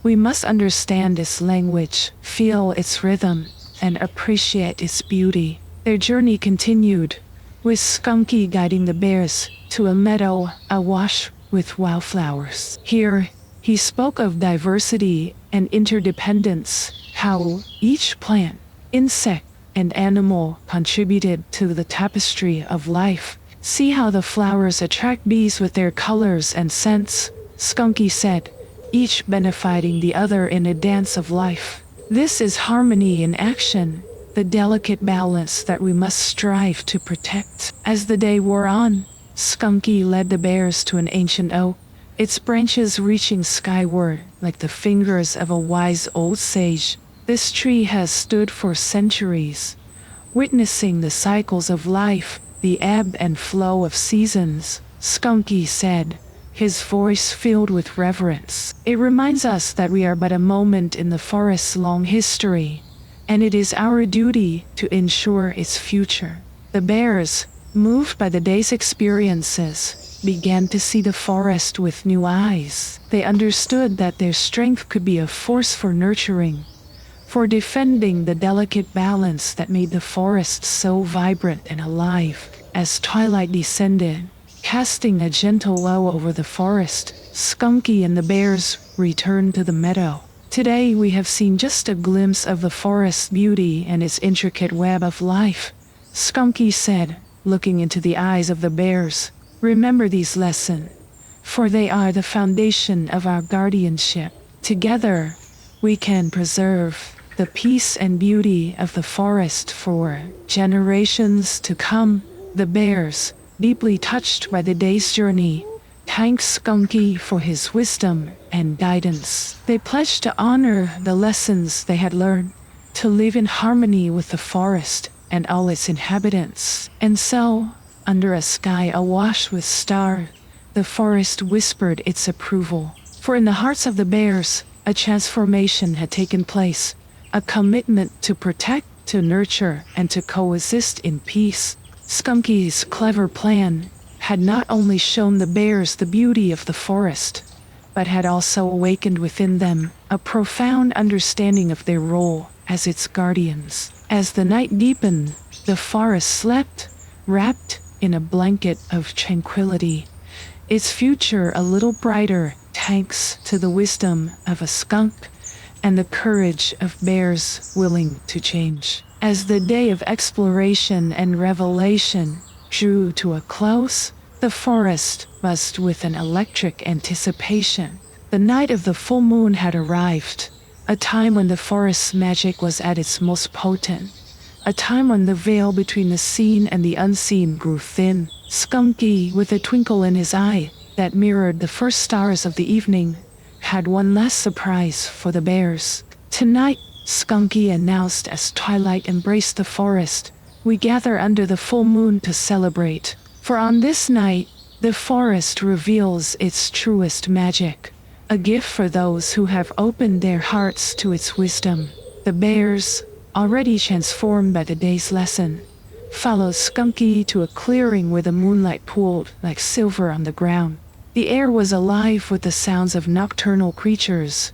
we must understand its language, feel its rhythm, and appreciate its beauty. Their journey continued, with Skunky guiding the bears to a meadow awash with wildflowers. Here, he spoke of diversity and interdependence, how each plant, insect, and animal contributed to the tapestry of life. See how the flowers attract bees with their colors and scents, Skunky said, each benefiting the other in a dance of life. This is harmony in action, the delicate balance that we must strive to protect. As the day wore on, Skunky led the bears to an ancient oak, its branches reaching skyward like the fingers of a wise old sage. This tree has stood for centuries, witnessing the cycles of life, the ebb and flow of seasons, Skunky said, his voice filled with reverence. It reminds us that we are but a moment in the forest's long history, and it is our duty to ensure its future. The bears, moved by the day's experiences, began to see the forest with new eyes. They understood that their strength could be a force for nurturing, for defending the delicate balance that made the forest so vibrant and alive. As twilight descended, casting a gentle glow over the forest, Skunky and the bears returned to the meadow. Today we have seen just a glimpse of the forest's beauty and its intricate web of life, Skunky said, looking into the eyes of the bears. Remember these lessons, for they are the foundation of our guardianship. Together, we can preserve the peace and beauty of the forest for generations to come. The bears, deeply touched by the day's journey, thanked Skunky for his wisdom and guidance. They pledged to honor the lessons they had learned, to live in harmony with the forest and all its inhabitants. And so, under a sky awash with stars, the forest whispered its approval. For in the hearts of the bears, a transformation had taken place, a commitment to protect, to nurture, and to coexist in peace. Skunky's clever plan had not only shown the bears the beauty of the forest, but had also awakened within them a profound understanding of their role as its guardians. As the night deepened, the forest slept, wrapped in a blanket of tranquility, its future a little brighter thanks to the wisdom of a skunk and the courage of bears willing to change. As the day of exploration and revelation drew to a close, the forest buzzed with an electric anticipation. The night of the full moon had arrived, a time when the forest's magic was at its most potent, a time when the veil between the seen and the unseen grew thin. Skunky, with a twinkle in his eye that mirrored the first stars of the evening, had one last surprise for the bears. Tonight, Skunky announced as twilight embraced the forest, we gather under the full moon to celebrate. For on this night, the forest reveals its truest magic, a gift for those who have opened their hearts to its wisdom. The bears, already transformed by the day's lesson, followed Skunky to a clearing where the moonlight pooled like silver on the ground. The air was alive with the sounds of nocturnal creatures,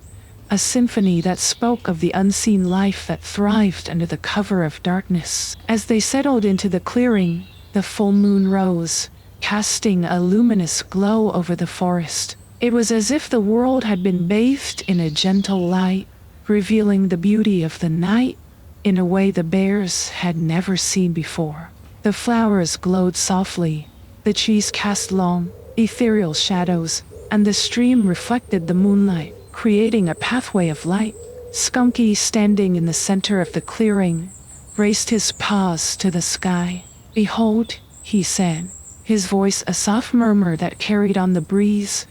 a symphony that spoke of the unseen life that thrived under the cover of darkness. As they settled into the clearing, the full moon rose, casting a luminous glow over the forest. It was as if the world had been bathed in a gentle light, revealing the beauty of the night in a way the bears had never seen before. The flowers glowed softly, the trees cast long, ethereal shadows, and the stream reflected the moonlight, creating a pathway of light. Skunky, standing in the center of the clearing, raised his paws to the sky. Behold, he said, his voice a soft murmur that carried on the breeze,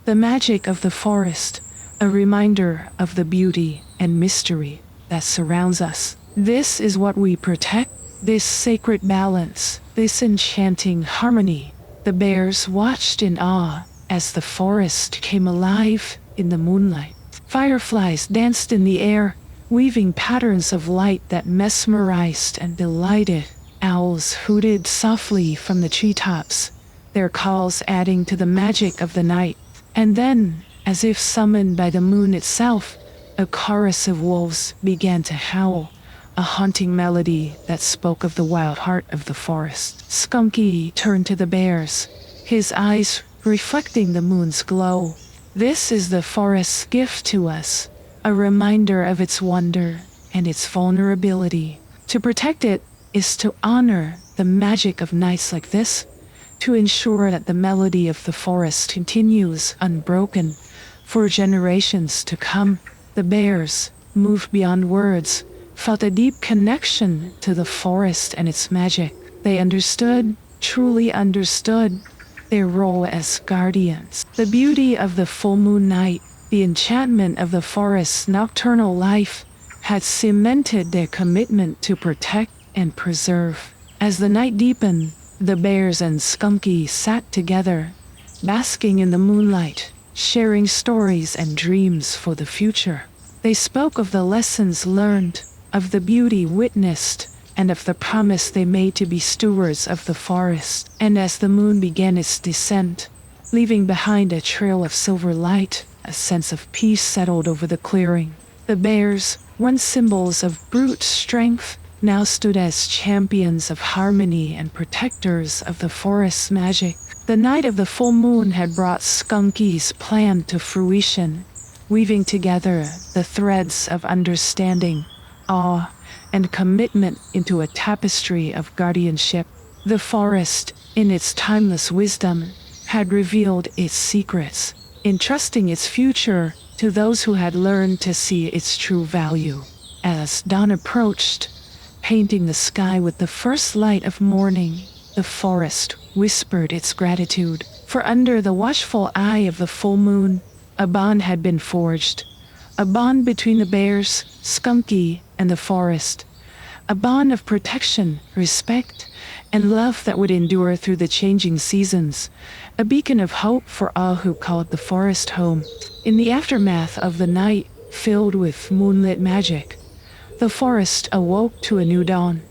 the magic of the forest, a reminder of the beauty and mystery that surrounds us. This is what we protect, this sacred balance, this enchanting harmony. The bears watched in awe as the forest came alive in the moonlight. Fireflies danced in the air, weaving patterns of light that mesmerized and delighted. Owls hooted softly from the treetops, their calls adding to the magic of the night. And then, as if summoned by the moon itself, a chorus of wolves began to howl, a haunting melody that spoke of the wild heart of the forest. Skunky turned to the bears, his eyes reflecting the moon's glow. "This is the forest's gift to us, a reminder of its wonder and its vulnerability. To protect it is to honor the magic of nights like this, to ensure that the melody of the forest continues unbroken for generations to come." The bears, moved beyond words, felt a deep connection to the forest and its magic. They understood, truly understood, their role as guardians. The beauty of the full moon night, the enchantment of the forest's nocturnal life, had cemented their commitment to protect and preserve. As the night deepened, the bears and Skunky sat together, basking in the moonlight, sharing stories and dreams for the future. They spoke of the lessons learned, of the beauty witnessed, and of the promise they made to be stewards of the forest. And as the moon began its descent, leaving behind a trail of silver light, a sense of peace settled over the clearing. The bears, once symbols of brute strength, now stood as champions of harmony and protectors of the forest's magic. The night of the full moon had brought Skunky's plan to fruition, weaving together the threads of understanding, awe, and commitment into a tapestry of guardianship. The forest, in its timeless wisdom, had revealed its secrets, entrusting its future to those who had learned to see its true value. As dawn approached, painting the sky with the first light of morning, the forest whispered its gratitude, for under the watchful eye of the full moon, a bond had been forged. A bond between the bears, Skunky, and the forest. A bond of protection, respect, and love that would endure through the changing seasons. A beacon of hope for all who called the forest home. In the aftermath of the night filled with moonlit magic, the forest awoke to a new dawn.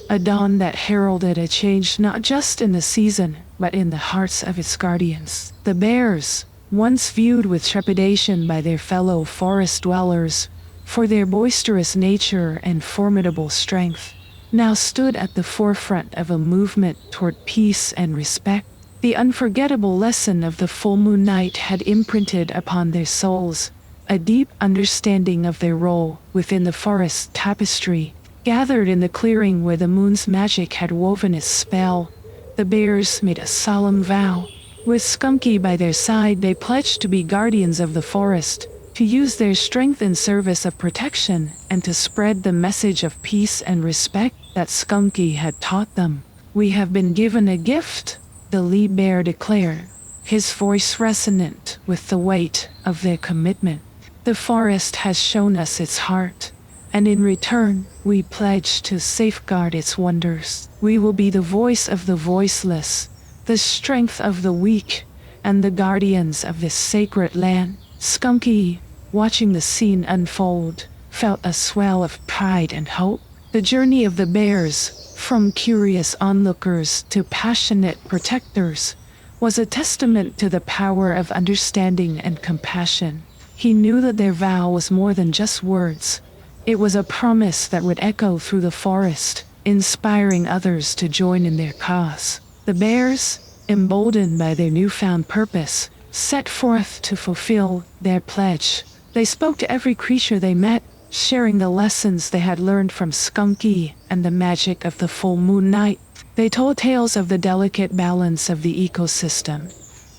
A dawn that heralded a change not just in the season, but in the hearts of its guardians. The bears, once viewed with trepidation by their fellow forest dwellers for their boisterous nature and formidable strength, now stood at the forefront of a movement toward peace and respect. The unforgettable lesson of the full moon night had imprinted upon their souls a deep understanding of their role within the forest tapestry. Gathered in the clearing where the moon's magic had woven its spell, the bears made a solemn vow. With Skunky by their side, they pledged to be guardians of the forest, to use their strength in service of protection, and to spread the message of peace and respect that Skunky had taught them. "We have been given a gift," the lead bear declared, his voice resonant with the weight of their commitment. "The forest has shown us its heart, and in return, we pledge to safeguard its wonders. We will be the voice of the voiceless, the strength of the weak, and the guardians of this sacred land." Skunky, watching the scene unfold, felt a swell of pride and hope. The journey of the bears, from curious onlookers to passionate protectors, was a testament to the power of understanding and compassion. He knew that their vow was more than just words. It was a promise that would echo through the forest, inspiring others to join in their cause. The bears, emboldened by their newfound purpose, set forth to fulfill their pledge. They spoke to every creature they met, sharing the lessons they had learned from Skunky and the magic of the full moon night. They told tales of the delicate balance of the ecosystem,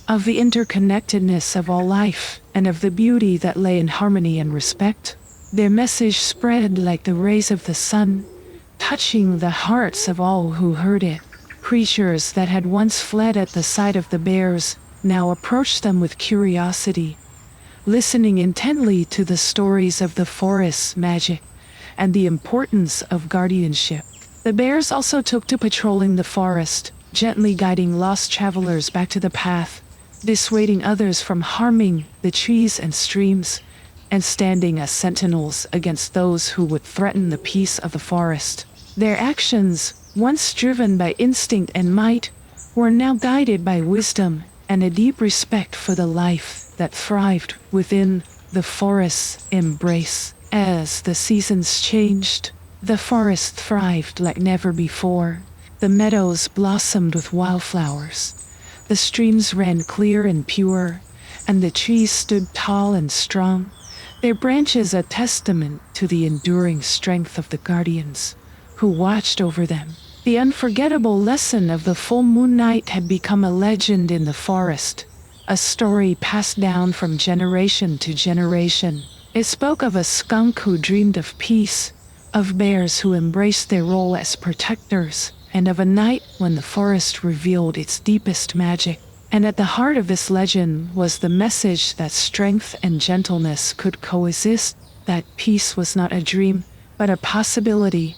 of the interconnectedness of all life, and of the beauty that lay in harmony and respect. Their message spread like the rays of the sun, touching the hearts of all who heard it. Creatures that had once fled at the sight of the bears now approached them with curiosity, listening intently to the stories of the forest's magic and the importance of guardianship. The bears also took to patrolling the forest, gently guiding lost travelers back to the path, dissuading others from harming the trees and streams, and standing as sentinels against those who would threaten the peace of the forest. Their actions, once driven by instinct and might, were now guided by wisdom and a deep respect for the life that thrived within the forest's embrace. As the seasons changed, the forest thrived like never before. The meadows blossomed with wildflowers. The streams ran clear and pure, and the trees stood tall and strong, their branches a testament to the enduring strength of the guardians who watched over them. The unforgettable lesson of the full moon night had become a legend in the forest, a story passed down from generation to generation. It spoke of a skunk who dreamed of peace, of bears who embraced their role as protectors, and of a night when the forest revealed its deepest magic. And at the heart of this legend was the message that strength and gentleness could coexist, that peace was not a dream, but a possibility,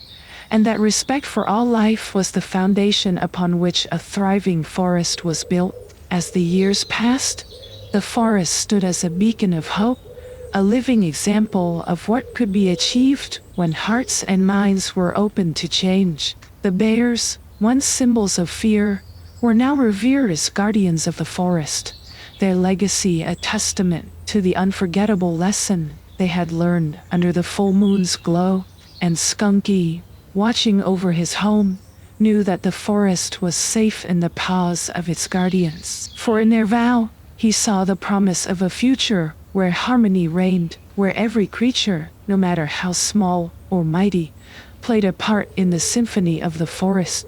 and that respect for all life was the foundation upon which a thriving forest was built. As the years passed, the forest stood as a beacon of hope, a living example of what could be achieved when hearts and minds were open to change. The bears, once symbols of fear, were now revered as guardians of the forest, their legacy a testament to the unforgettable lesson they had learned under the full moon's glow. And Skunky, watching over his home, knew that the forest was safe in the paws of its guardians. For in their vow, he saw the promise of a future where harmony reigned, where every creature, no matter how small or mighty, played a part in the symphony of the forest.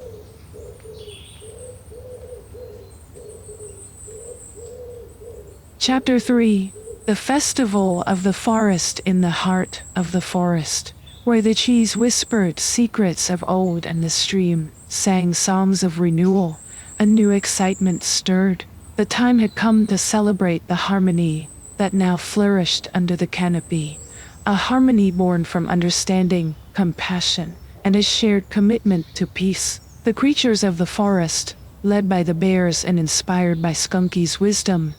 Chapter 3: The Festival of the Forest. In the heart of the forest, where the trees whispered secrets of old and the stream sang songs of renewal, a new excitement stirred. The time had come to celebrate the harmony that now flourished under the canopy, a harmony born from understanding, compassion, and a shared commitment to peace. The creatures of the forest, led by the bears and inspired by Skunky's wisdom,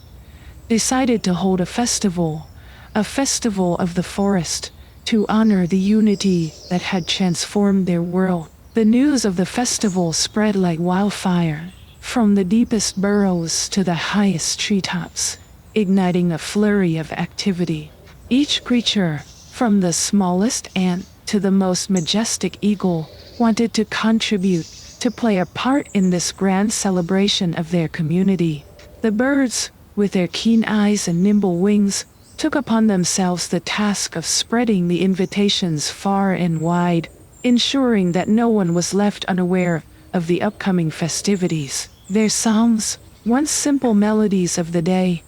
decided to hold a festival of the forest, to honor the unity that had transformed their world. The news of the festival spread like wildfire, from the deepest burrows to the highest treetops, igniting a flurry of activity. Each creature, from the smallest ant to the most majestic eagle, wanted to contribute, to play a part in this grand celebration of their community. The birds, with their keen eyes and nimble wings, took upon themselves the task of spreading the invitations far and wide, ensuring that no one was left unaware of the upcoming festivities. Their songs, once simple melodies of the day,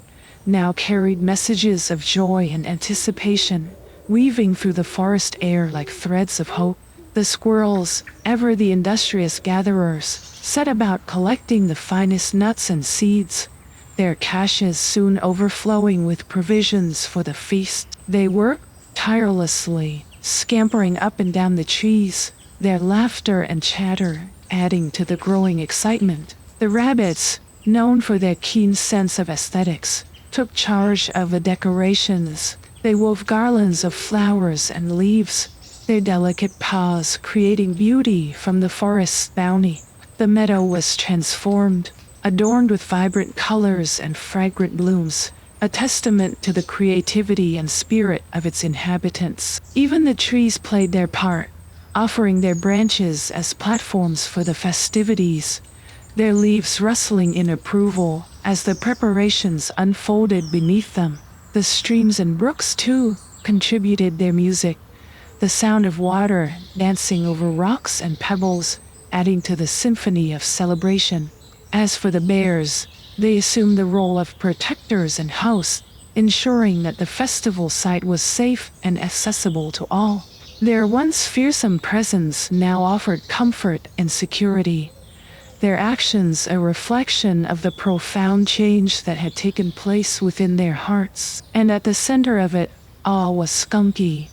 now carried messages of joy and anticipation, weaving through the forest air like threads of hope. The squirrels, ever the industrious gatherers, set about collecting the finest nuts and seeds, their caches soon overflowing with provisions for the feast. They worked tirelessly, scampering up and down the trees, their laughter and chatter adding to the growing excitement. The rabbits, known for their keen sense of aesthetics, took charge of the decorations. They wove garlands of flowers and leaves, their delicate paws creating beauty from the forest's bounty. The meadow was transformed, adorned with vibrant colors and fragrant blooms, a testament to the creativity and spirit of its inhabitants. Even the trees played their part, offering their branches as platforms for the festivities, their leaves rustling in approval as the preparations unfolded beneath them. The streams and brooks, too, contributed their music, the sound of water dancing over rocks and pebbles, adding to the symphony of celebration. As for the bears, they assumed the role of protectors and hosts, ensuring that the festival site was safe and accessible to all. Their once fearsome presence now offered comfort and security, their actions a reflection of the profound change that had taken place within their hearts. And at the center of it all was Skunky,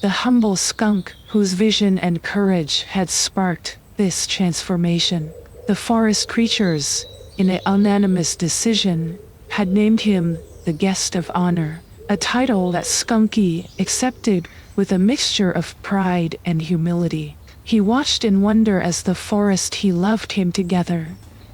the humble skunk whose vision and courage had sparked this transformation. The forest creatures, in an unanimous decision, had named him the Guest of Honor, a title that Skunky accepted with a mixture of pride and humility. He watched in wonder as the forest he loved came together,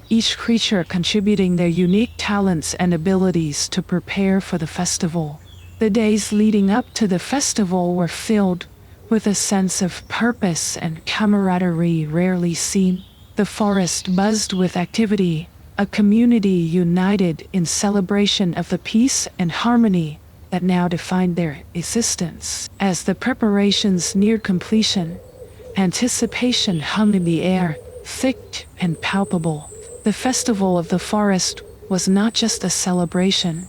each creature contributing their unique talents and abilities to prepare for the festival. The days leading up to the festival were filled with a sense of purpose and camaraderie rarely seen. The forest buzzed with activity, a community united in celebration of the peace and harmony that now defined their existence. As the preparations neared completion, anticipation hung in the air, thick and palpable. The festival of the forest was not just a celebration.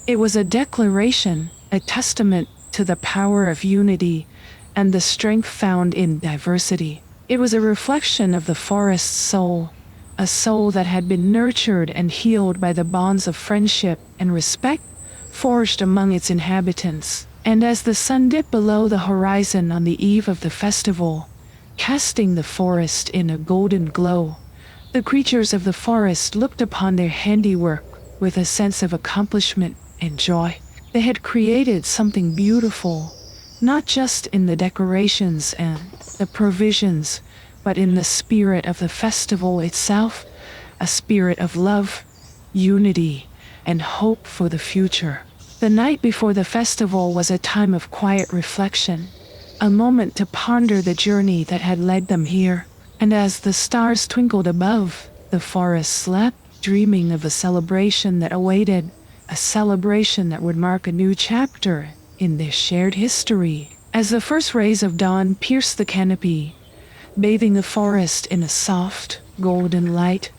It was a declaration, a testament to the power of unity and the strength found in diversity. It was a reflection of the forest's soul, a soul that had been nurtured and healed by the bonds of friendship and respect forged among its inhabitants. And as the sun dipped below the horizon on the eve of the festival, casting the forest in a golden glow, the creatures of the forest looked upon their handiwork with a sense of accomplishment and joy. They had created something beautiful, not just in the decorations and the provisions, but in the spirit of the festival itself, a spirit of love, unity, and hope for the future. The night before the festival was a time of quiet reflection, a moment to ponder the journey that had led them here. And as the stars twinkled above, the forest slept, dreaming of a celebration that awaited, a celebration that would mark a new chapter in their shared history. As the first rays of dawn pierced the canopy, bathing the forest in a soft, golden light,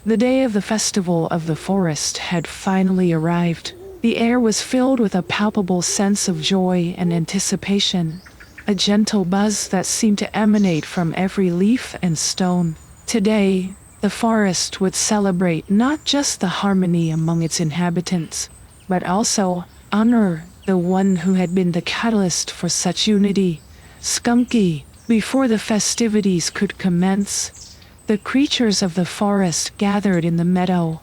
the day of the festival of the forest had finally arrived. The air was filled with a palpable sense of joy and anticipation, a gentle buzz that seemed to emanate from every leaf and stone. Today, the forest would celebrate not just the harmony among its inhabitants, but also honor the one who had been the catalyst for such unity, Skunky. Before the festivities could commence, the creatures of the forest gathered in the meadow,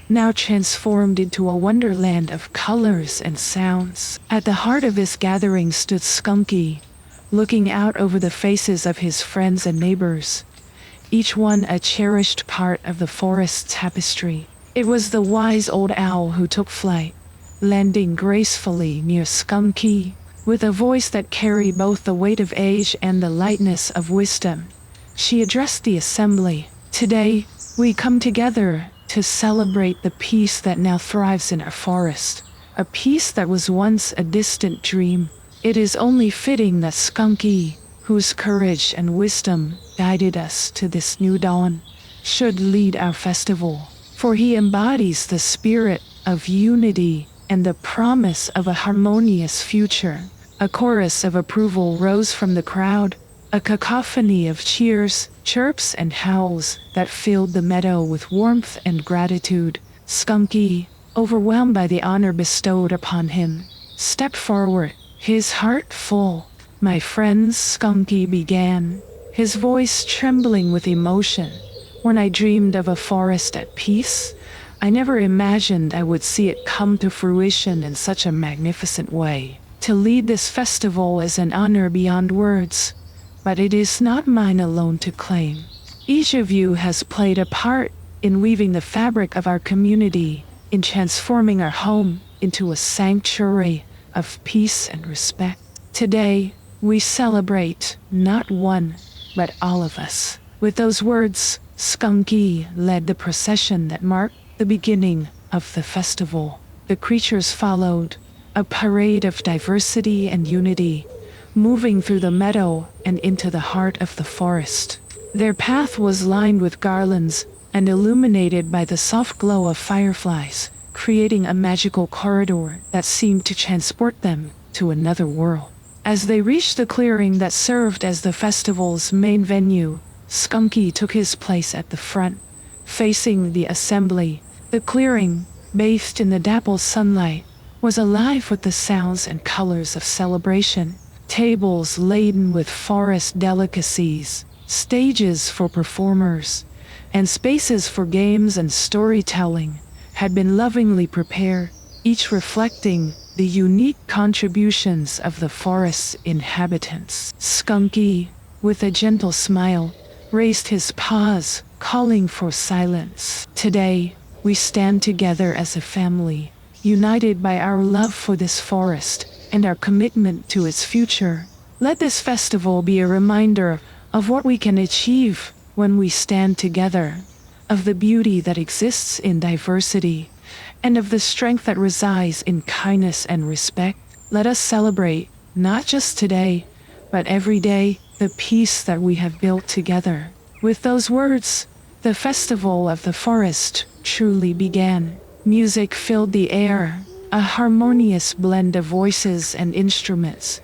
now transformed into a wonderland of colors and sounds. At the heart of this gathering stood Skunky, looking out over the faces of his friends and neighbors, each one a cherished part of the forest's tapestry. It was the wise old owl who took flight, landing gracefully near Skunky, with a voice that carried both the weight of age and the lightness of wisdom. She addressed the assembly. Today, we come together to celebrate the peace that now thrives in our forest, a peace that was once a distant dream. It is only fitting that Skunky, whose courage and wisdom guided us to this new dawn, should lead our festival, for he embodies the spirit of unity and the promise of a harmonious future. A chorus of approval rose from the crowd, a cacophony of cheers, chirps, and howls that filled the meadow with warmth and gratitude. Skunky, overwhelmed by the honor bestowed upon him, stepped forward, his heart full. "My friends," Skunky began, his voice trembling with emotion, "when I dreamed of a forest at peace, I never imagined I would see it come to fruition in such a magnificent way. To lead this festival is an honor beyond words, but it is not mine alone to claim. Each of you has played a part in weaving the fabric of our community, in transforming our home into a sanctuary of peace and respect. Today, we celebrate not one, but all of us." With those words, Skunky led the procession that marked the beginning of the festival. The creatures followed, a parade of diversity and unity, moving through the meadow and into the heart of the forest. Their path was lined with garlands and illuminated by the soft glow of fireflies, creating a magical corridor that seemed to transport them to another world. As they reached the clearing that served as the festival's main venue, Skunky took his place at the front, facing the assembly. The clearing, bathed in the dappled sunlight, was alive with the sounds and colors of celebration. Tables laden with forest delicacies, stages for performers, and spaces for games and storytelling had been lovingly prepared, each reflecting the unique contributions of the forest's inhabitants. Skunky, with a gentle smile, raised his paws, calling for silence. Today, we stand together as a family, united by our love for this forest and our commitment to its future. Let this festival be a reminder of what we can achieve when we stand together, of the beauty that exists in diversity, and of the strength that resides in kindness and respect. Let us celebrate, not just today, but every day, the peace that we have built together. With those words, the festival of the forest truly began. Music filled the air, a harmonious blend of voices and instruments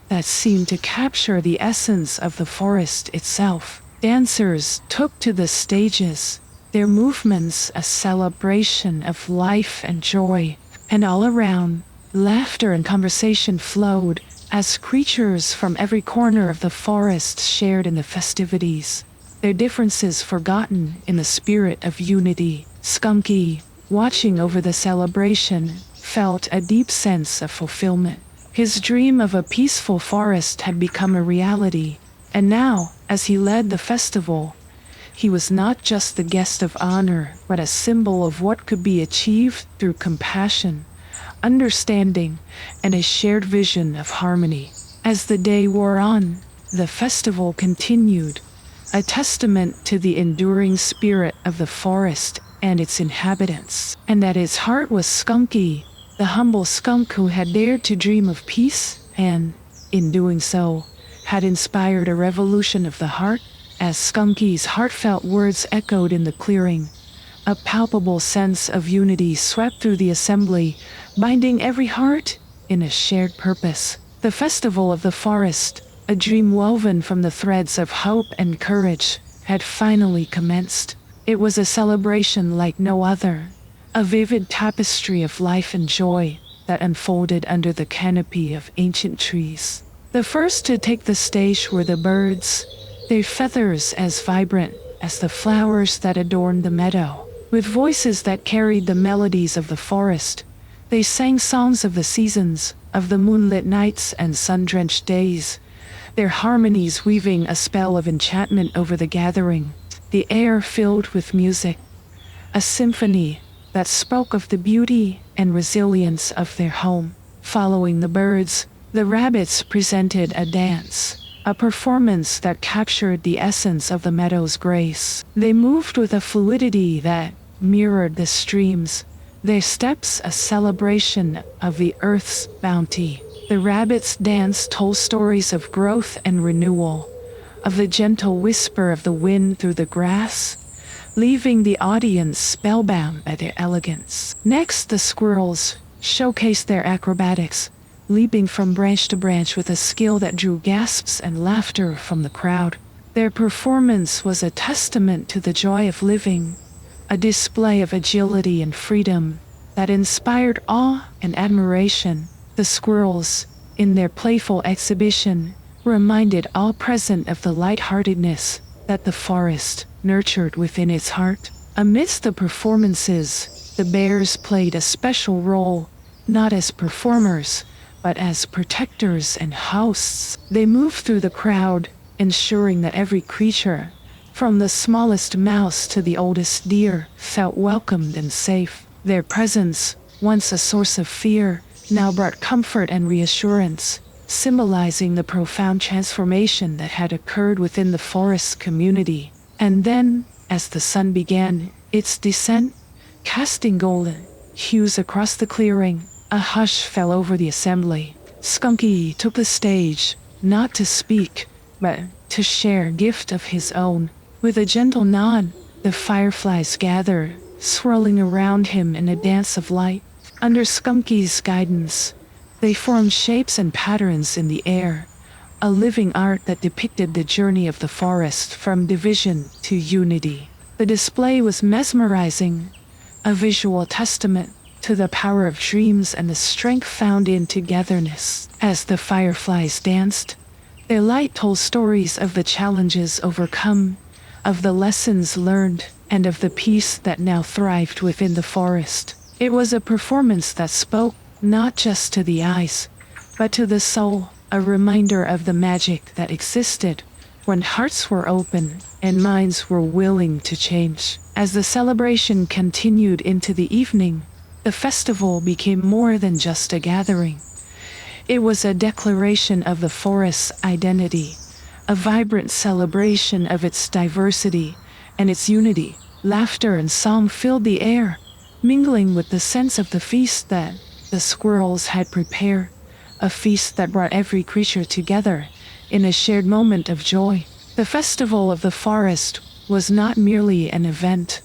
that seemed to capture the essence of the forest itself. Dancers took to the stages, their movements a celebration of life and joy, and all around, laughter and conversation flowed as creatures from every corner of the forest shared in the festivities, their differences forgotten in the spirit of unity. Skunky, watching over the celebration, felt a deep sense of fulfillment. His dream of a peaceful forest had become a reality, and now, as he led the festival, he was not just the guest of honor, but a symbol of what could be achieved through compassion, understanding, and a shared vision of harmony. As the day wore on, the festival continued, a testament to the enduring spirit of the forest and its inhabitants. And at its heart was Skunky, the humble skunk who had dared to dream of peace and, in doing so, had inspired a revolution of the heart. As Skunky's heartfelt words echoed in the clearing, a palpable sense of unity swept through the assembly, binding every heart in a shared purpose. The festival of the forest, a dream woven from the threads of hope and courage, had finally commenced. It was a celebration like no other, a vivid tapestry of life and joy that unfolded under the canopy of ancient trees. The first to take the stage were the birds, their feathers as vibrant as the flowers that adorned the meadow. With voices that carried the melodies of the forest, they sang songs of the seasons, of the moonlit nights and sun-drenched days, their harmonies weaving a spell of enchantment over the gathering. The air filled with music, a symphony that spoke of the beauty and resilience of their home. Following the birds, the rabbits presented a dance, a performance that captured the essence of the meadow's grace. They moved with a fluidity that mirrored the streams, their steps a celebration of the earth's bounty. The rabbits' dance told stories of growth and renewal, of the gentle whisper of the wind through the grass, leaving the audience spellbound by their elegance. Next, the squirrels showcased their acrobatics, leaping from branch to branch with a skill that drew gasps and laughter from the crowd. Their performance was a testament to the joy of living, a display of agility and freedom that inspired awe and admiration. The squirrels, in their playful exhibition, reminded all present of the lightheartedness that the forest nurtured within its heart. Amidst the performances, the bears played a special role, not as performers, but as protectors and hosts. They moved through the crowd, ensuring that every creature, from the smallest mouse to the oldest deer, felt welcomed and safe. Their presence, once a source of fear, now brought comfort and reassurance, symbolizing the profound transformation that had occurred within the forest community. And then, as the sun began its descent, casting golden hues across the clearing, a hush fell over the assembly. Skunky took the stage, not to speak, but to share a gift of his own. With a gentle nod, the fireflies gathered, swirling around him in a dance of light. Under Skunky's guidance, they formed shapes and patterns in the air, a living art that depicted the journey of the forest from division to unity. The display was mesmerizing, a visual testament to the power of dreams and the strength found in togetherness. As the fireflies danced, their light told stories of the challenges overcome, of the lessons learned, and of the peace that now thrived within the forest. It was a performance that spoke not just to the eyes, but to the soul, a reminder of the magic that existed when hearts were open and minds were willing to change. As the celebration continued into the evening, the festival became more than just a gathering. It was a declaration of the forest's identity, a vibrant celebration of its diversity and its unity. Laughter and song filled the air, mingling with the sense of the feast that the squirrels had prepared, a feast that brought every creature together in a shared moment of joy. The festival of the forest was not merely an event.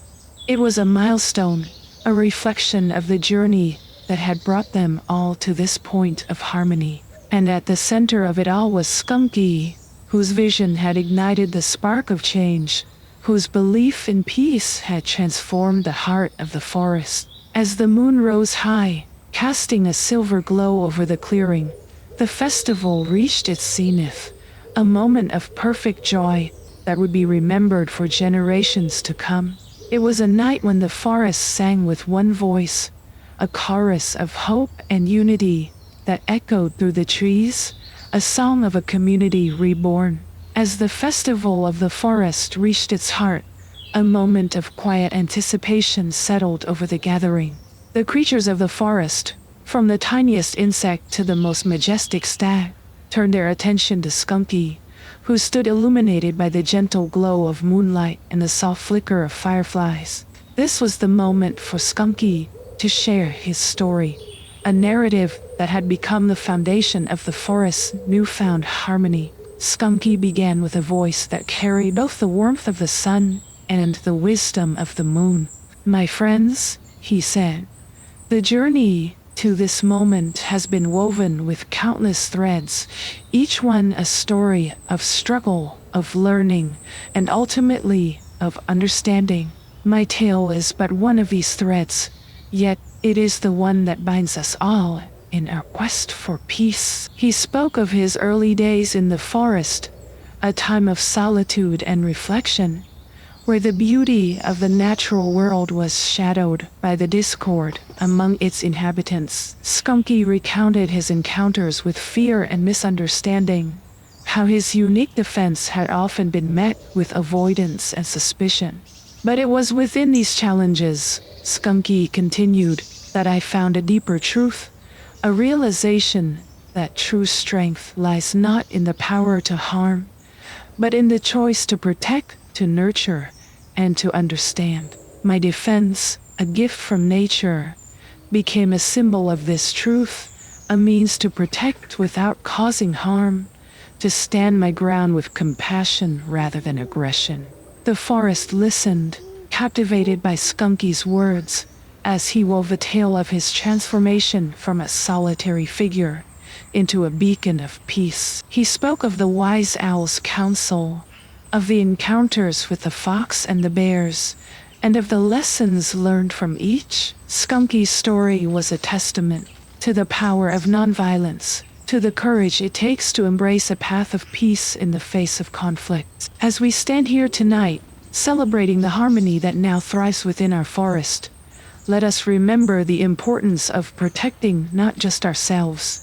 It was a milestone, a reflection of the journey that had brought them all to this point of harmony. And at the center of it all was Skunky, whose vision had ignited the spark of change, whose belief in peace had transformed the heart of the forest. As the moon rose high, casting a silver glow over the clearing, the festival reached its zenith, a moment of perfect joy that would be remembered for generations to come. It was a night when the forest sang with one voice, a chorus of hope and unity that echoed through the trees, a song of a community reborn. As the festival of the forest reached its heart, a moment of quiet anticipation settled over the gathering. The creatures of the forest, from the tiniest insect to the most majestic stag, turned their attention to Skunky, who stood illuminated by the gentle glow of moonlight and the soft flicker of fireflies. This was the moment for Skunky to share his story, a narrative that had become the foundation of the forest's newfound harmony. Skunky began with a voice that carried both the warmth of the sun and the wisdom of the moon. "My friends," he said, "the journey to this moment has been woven with countless threads, each one a story of struggle, of learning, and ultimately of understanding. My tale is but one of these threads, yet it is the one that binds us all in our quest for peace." He spoke of his early days in the forest, a time of solitude and reflection, where the beauty of the natural world was shadowed by the discord among its inhabitants. Skunky recounted his encounters with fear and misunderstanding, how his unique defense had often been met with avoidance and suspicion. "But it was within these challenges," Skunky continued, "that I found a deeper truth, a realization that true strength lies not in the power to harm, but in the choice to protect, to nurture, and to understand. My defense, a gift from nature, became a symbol of this truth, a means to protect without causing harm, to stand my ground with compassion rather than aggression." The forest listened, captivated by Skunky's words, as he wove a tale of his transformation from a solitary figure into a beacon of peace. He spoke of the wise owl's counsel, of the encounters with the fox and the bears, and of the lessons learned from each. Skunky's story was a testament to the power of nonviolence, to the courage it takes to embrace a path of peace in the face of conflict. As we stand here tonight, celebrating the harmony that now thrives within our forest, let us remember the importance of protecting not just ourselves,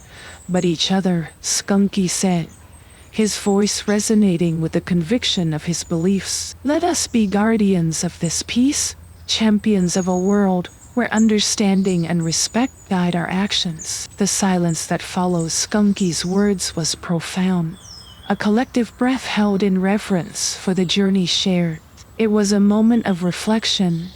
but each other, Skunky said, his voice resonating with the conviction of his beliefs. "Let us be guardians of this peace, champions of a world where understanding and respect guide our actions." The silence that follows Skunky's words was profound, a collective breath held in reverence for the journey shared. It was a moment of reflection,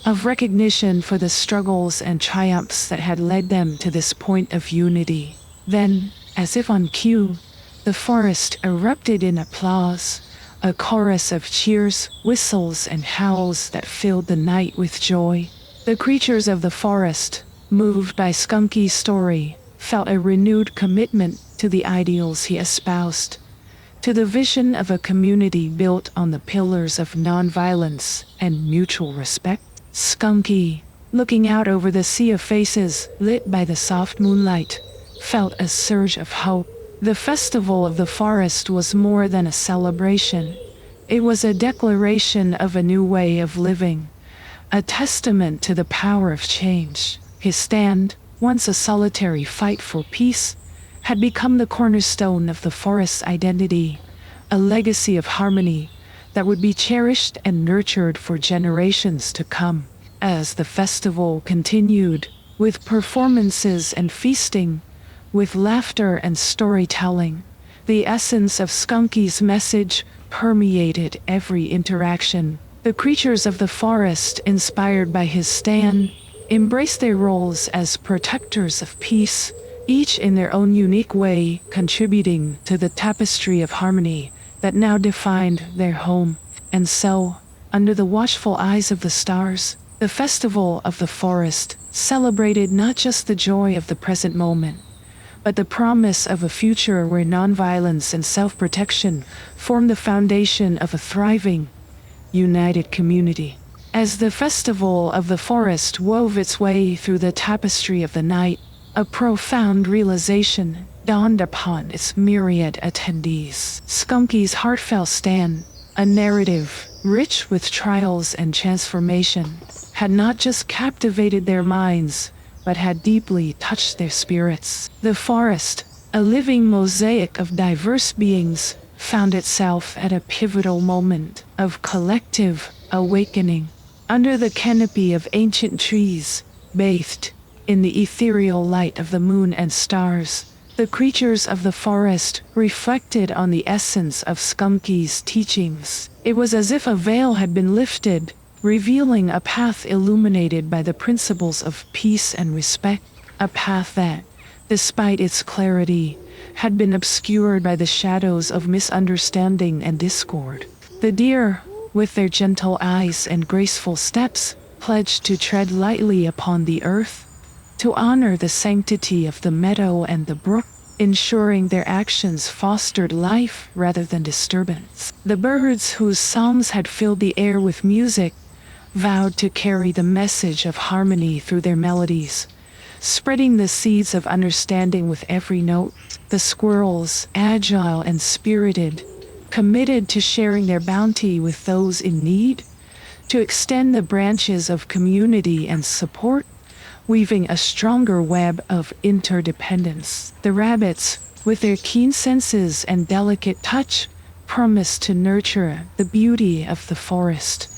of recognition for the struggles and triumphs that had led them to this point of unity. Then, as if on cue, the forest erupted in applause, a chorus of cheers, whistles, and howls that filled the night with joy. The creatures of the forest, moved by Skunky's story, felt a renewed commitment to the ideals he espoused, to the vision of a community built on the pillars of nonviolence and mutual respect. Skunky, looking out over the sea of faces lit by the soft moonlight, felt a surge of hope. The festival of the forest was more than a celebration. It was a declaration of a new way of living, a testament to the power of change. His stand, once a solitary fight for peace, had become the cornerstone of the forest's identity, a legacy of harmony that would be cherished and nurtured for generations to come. As the festival continued, with performances and feasting, with laughter and storytelling, the essence of Skunky's message permeated every interaction. The creatures of the forest, inspired by his stand, embraced their roles as protectors of peace, each in their own unique way contributing to the tapestry of harmony that now defined their home. And so, under the watchful eyes of the stars, the festival of the forest celebrated not just the joy of the present moment, but the promise of a future where nonviolence and self-protection form the foundation of a thriving, united community. As the festival of the forest wove its way through the tapestry of the night, a profound realization dawned upon its myriad attendees. Skunky's heartfelt stand, a narrative rich with trials and transformation, had not just captivated their minds, but had deeply touched their spirits. The forest, a living mosaic of diverse beings, found itself at a pivotal moment of collective awakening. Under the canopy of ancient trees, bathed in the ethereal light of the moon and stars, the creatures of the forest reflected on the essence of Skunky's teachings. It was as if a veil had been lifted, revealing a path illuminated by the principles of peace and respect, a path that, despite its clarity, had been obscured by the shadows of misunderstanding and discord. The deer, with their gentle eyes and graceful steps, pledged to tread lightly upon the earth, to honor the sanctity of the meadow and the brook, ensuring their actions fostered life rather than disturbance. The birds, whose songs had filled the air with music, vowed to carry the message of harmony through their melodies, spreading the seeds of understanding with every note. The squirrels, agile and spirited, committed to sharing their bounty with those in need, to extend the branches of community and support, weaving a stronger web of interdependence. The rabbits, with their keen senses and delicate touch, promised to nurture the beauty of the forest,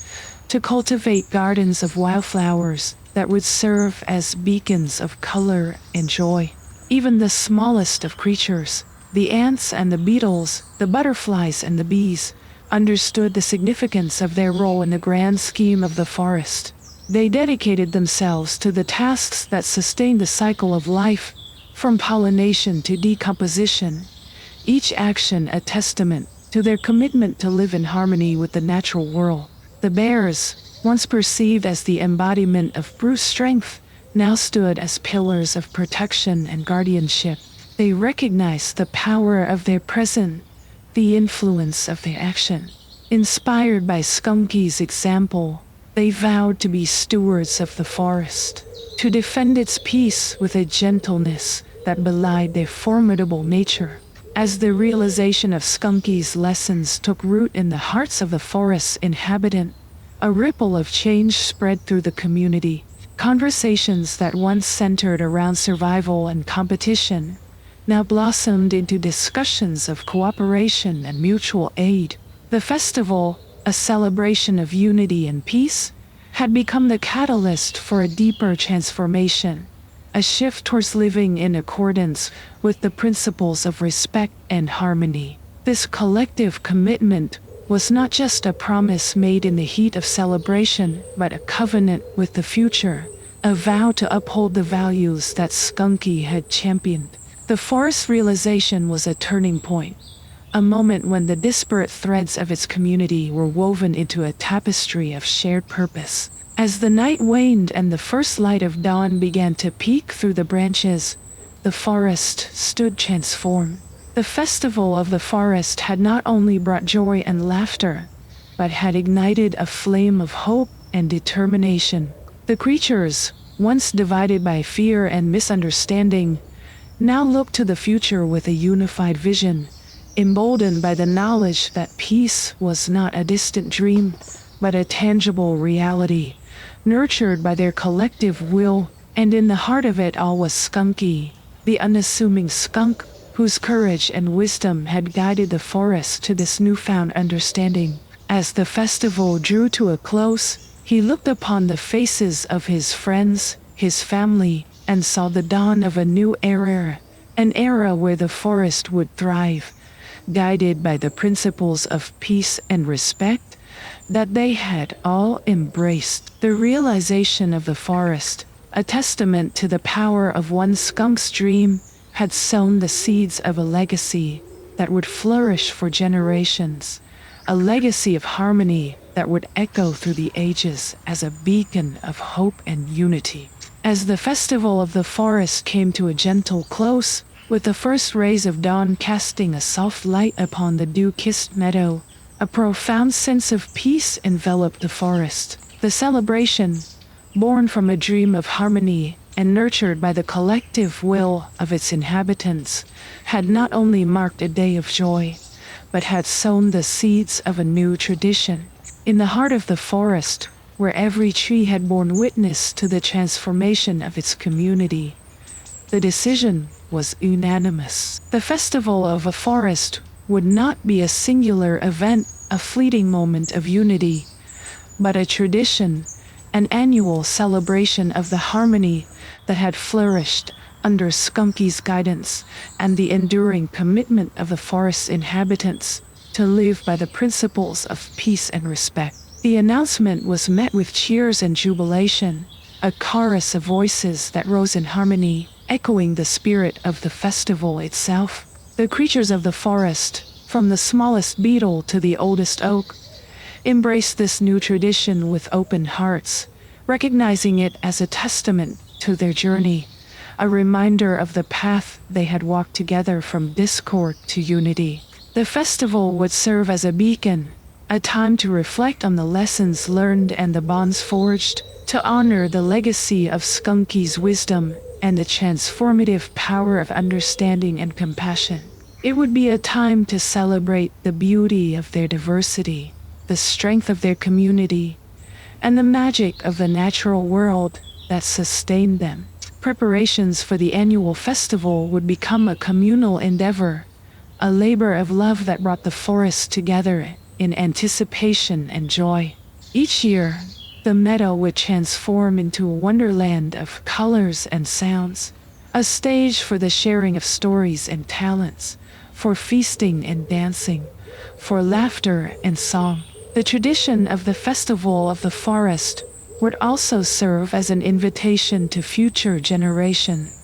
to cultivate gardens of wildflowers that would serve as beacons of color and joy. Even the smallest of creatures, the ants and the beetles, the butterflies and the bees, understood the significance of their role in the grand scheme of the forest. They dedicated themselves to the tasks that sustain the cycle of life, from pollination to decomposition, each action a testament to their commitment to live in harmony with the natural world. The bears, once perceived as the embodiment of brute strength, now stood as pillars of protection and guardianship. They recognized the power of their presence, the influence of their action. Inspired by Skunky's example, they vowed to be stewards of the forest, to defend its peace with a gentleness that belied their formidable nature. As the realization of Skunky's lessons took root in the hearts of the forest's inhabitants, a ripple of change spread through the community. Conversations that once centered around survival and competition now blossomed into discussions of cooperation and mutual aid. The festival, a celebration of unity and peace, had become the catalyst for a deeper transformation, a shift towards living in accordance with the principles of respect and harmony. This collective commitment was not just a promise made in the heat of celebration, but a covenant with the future, a vow to uphold the values that Skunky had championed. The forest's realization was a turning point, a moment when the disparate threads of its community were woven into a tapestry of shared purpose. As the night waned and the first light of dawn began to peek through the branches, the forest stood transformed. The festival of the forest had not only brought joy and laughter, but had ignited a flame of hope and determination. The creatures, once divided by fear and misunderstanding, now looked to the future with a unified vision, emboldened by the knowledge that peace was not a distant dream, but a tangible reality, nurtured by their collective will, and in the heart of it all was Skunky, the unassuming skunk, whose courage and wisdom had guided the forest to this newfound understanding. As the festival drew to a close, he looked upon the faces of his friends, his family, and saw the dawn of a new era, an era where the forest would thrive, guided by the principles of peace and respect that they had all embraced. The realization of the forest, a testament to the power of one skunk's dream, had sown the seeds of a legacy that would flourish for generations, a legacy of harmony that would echo through the ages as a beacon of hope and unity. As the festival of the forest came to a gentle close, with the first rays of dawn casting a soft light upon the dew-kissed meadow, a profound sense of peace enveloped the forest. The celebration, born from a dream of harmony and nurtured by the collective will of its inhabitants, had not only marked a day of joy, but had sown the seeds of a new tradition. In the heart of the forest, where every tree had borne witness to the transformation of its community, the decision was unanimous. The festival of a forest would not be a singular event, a fleeting moment of unity, but a tradition, an annual celebration of the harmony that had flourished under Skunky's guidance and the enduring commitment of the forest's inhabitants to live by the principles of peace and respect. The announcement was met with cheers and jubilation, a chorus of voices that rose in harmony, echoing the spirit of the festival itself. The creatures of the forest, from the smallest beetle to the oldest oak, embraced this new tradition with open hearts, recognizing it as a testament to their journey, a reminder of the path they had walked together from discord to unity. The festival would serve as a beacon, a time to reflect on the lessons learned and the bonds forged, to honor the legacy of Skunky's wisdom and the transformative power of understanding and compassion. It would be a time to celebrate the beauty of their diversity, the strength of their community, and the magic of the natural world that sustained them. Preparations for the annual festival would become a communal endeavor, a labor of love that brought the forest together in anticipation and joy. Each year, the meadow would transform into a wonderland of colors and sounds, a stage for the sharing of stories and talents, for feasting and dancing, for laughter and song. The tradition of the Festival of the Forest would also serve as an invitation to future generations,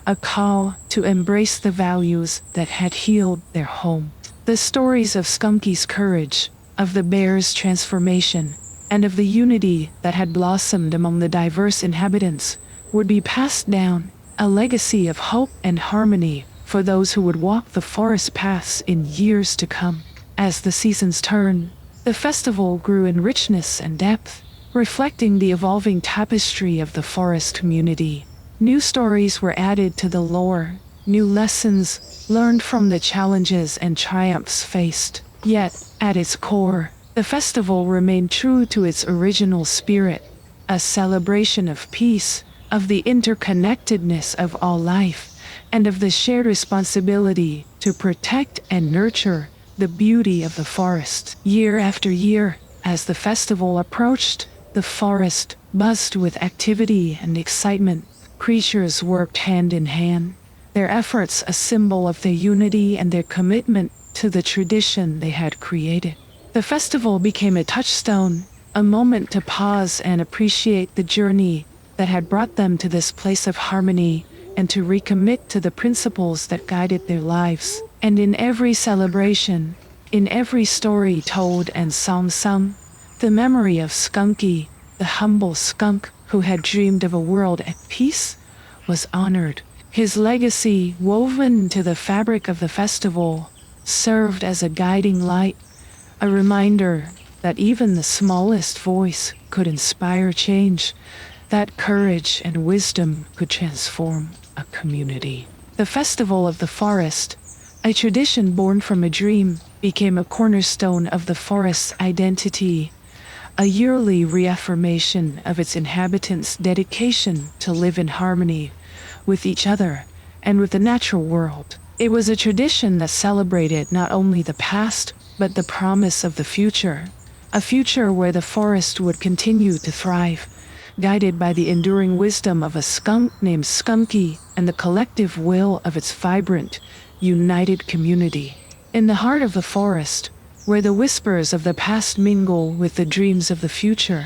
a call to embrace the values that had healed their home. The stories of Skunky's courage, of the bear's transformation, and of the unity that had blossomed among the diverse inhabitants would be passed down, a legacy of hope and harmony for those who would walk the forest paths in years to come. As the seasons turned, the festival grew in richness and depth, reflecting the evolving tapestry of the forest community. New stories were added to the lore, new lessons learned from the challenges and triumphs faced. Yet, at its core, the festival remained true to its original spirit, a celebration of peace, of the interconnectedness of all life, and of the shared responsibility to protect and nurture the beauty of the forest. Year after year, as the festival approached, the forest buzzed with activity and excitement. Creatures worked hand in hand, their efforts a symbol of their unity and their commitment to the tradition they had created. The festival became a touchstone, a moment to pause and appreciate the journey that had brought them to this place of harmony, and to recommit to the principles that guided their lives. And in every celebration, in every story told and song sung, the memory of Skunky, the humble skunk who had dreamed of a world at peace, was honored. His legacy, woven into the fabric of the festival, served as a guiding light, a reminder that even the smallest voice could inspire change, that courage and wisdom could transform a community. The Festival of the Forest, A tradition born from a dream became a cornerstone of the forest's identity, a yearly reaffirmation of its inhabitants' dedication to live in harmony with each other and with the natural world. It was a tradition that celebrated not only the past, but the promise of the future, a future where the forest would continue to thrive, guided by the enduring wisdom of a skunk named Skunky and the collective will of its vibrant, united community. In the heart of the forest, where the whispers of the past mingle with the dreams of the future,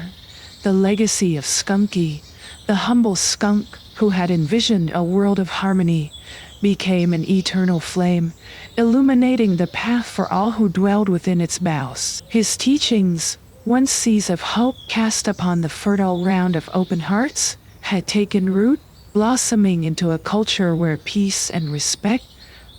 the legacy of Skunky, the humble skunk who had envisioned a world of harmony, became an eternal flame, illuminating the path for all who dwelled within its boughs. His teachings, once seeds of hope cast upon the fertile ground of open hearts, had taken root, blossoming into a culture where peace and respect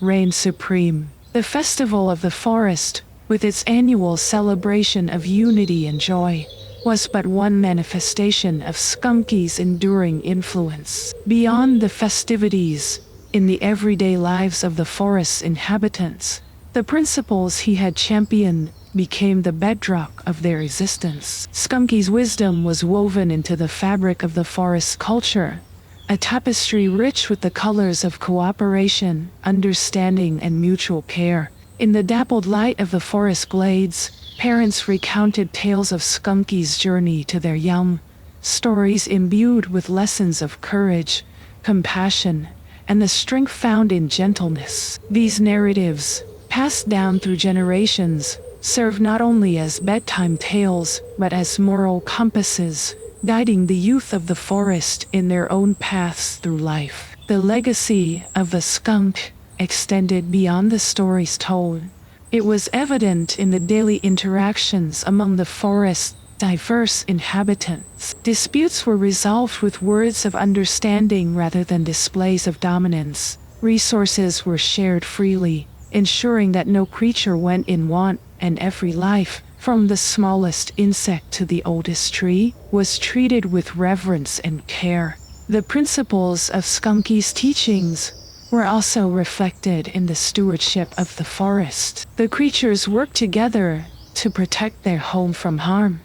reigned supreme. The Festival of the Forest, with its annual celebration of unity and joy, was but one manifestation of Skunky's enduring influence. Beyond the festivities, in the everyday lives of the forest's inhabitants, the principles he had championed became the bedrock of their existence. Skunky's wisdom was woven into the fabric of the forest's culture, a tapestry rich with the colors of cooperation, understanding, and mutual care. In the dappled light of the forest glades, parents recounted tales of Skunky's journey to their young, stories imbued with lessons of courage, compassion, and the strength found in gentleness. These narratives, passed down through generations, serve not only as bedtime tales, but as moral compasses, guiding the youth of the forest in their own paths through life. The legacy of the skunk extended beyond the stories told. It was evident in the daily interactions among the forest's diverse inhabitants. Disputes were resolved with words of understanding rather than displays of dominance. Resources were shared freely, ensuring that no creature went in want, and every life, from the smallest insect to the oldest tree, was treated with reverence and care. The principles of Skunky's teachings were also reflected in the stewardship of the forest. The creatures worked together to protect their home from harm,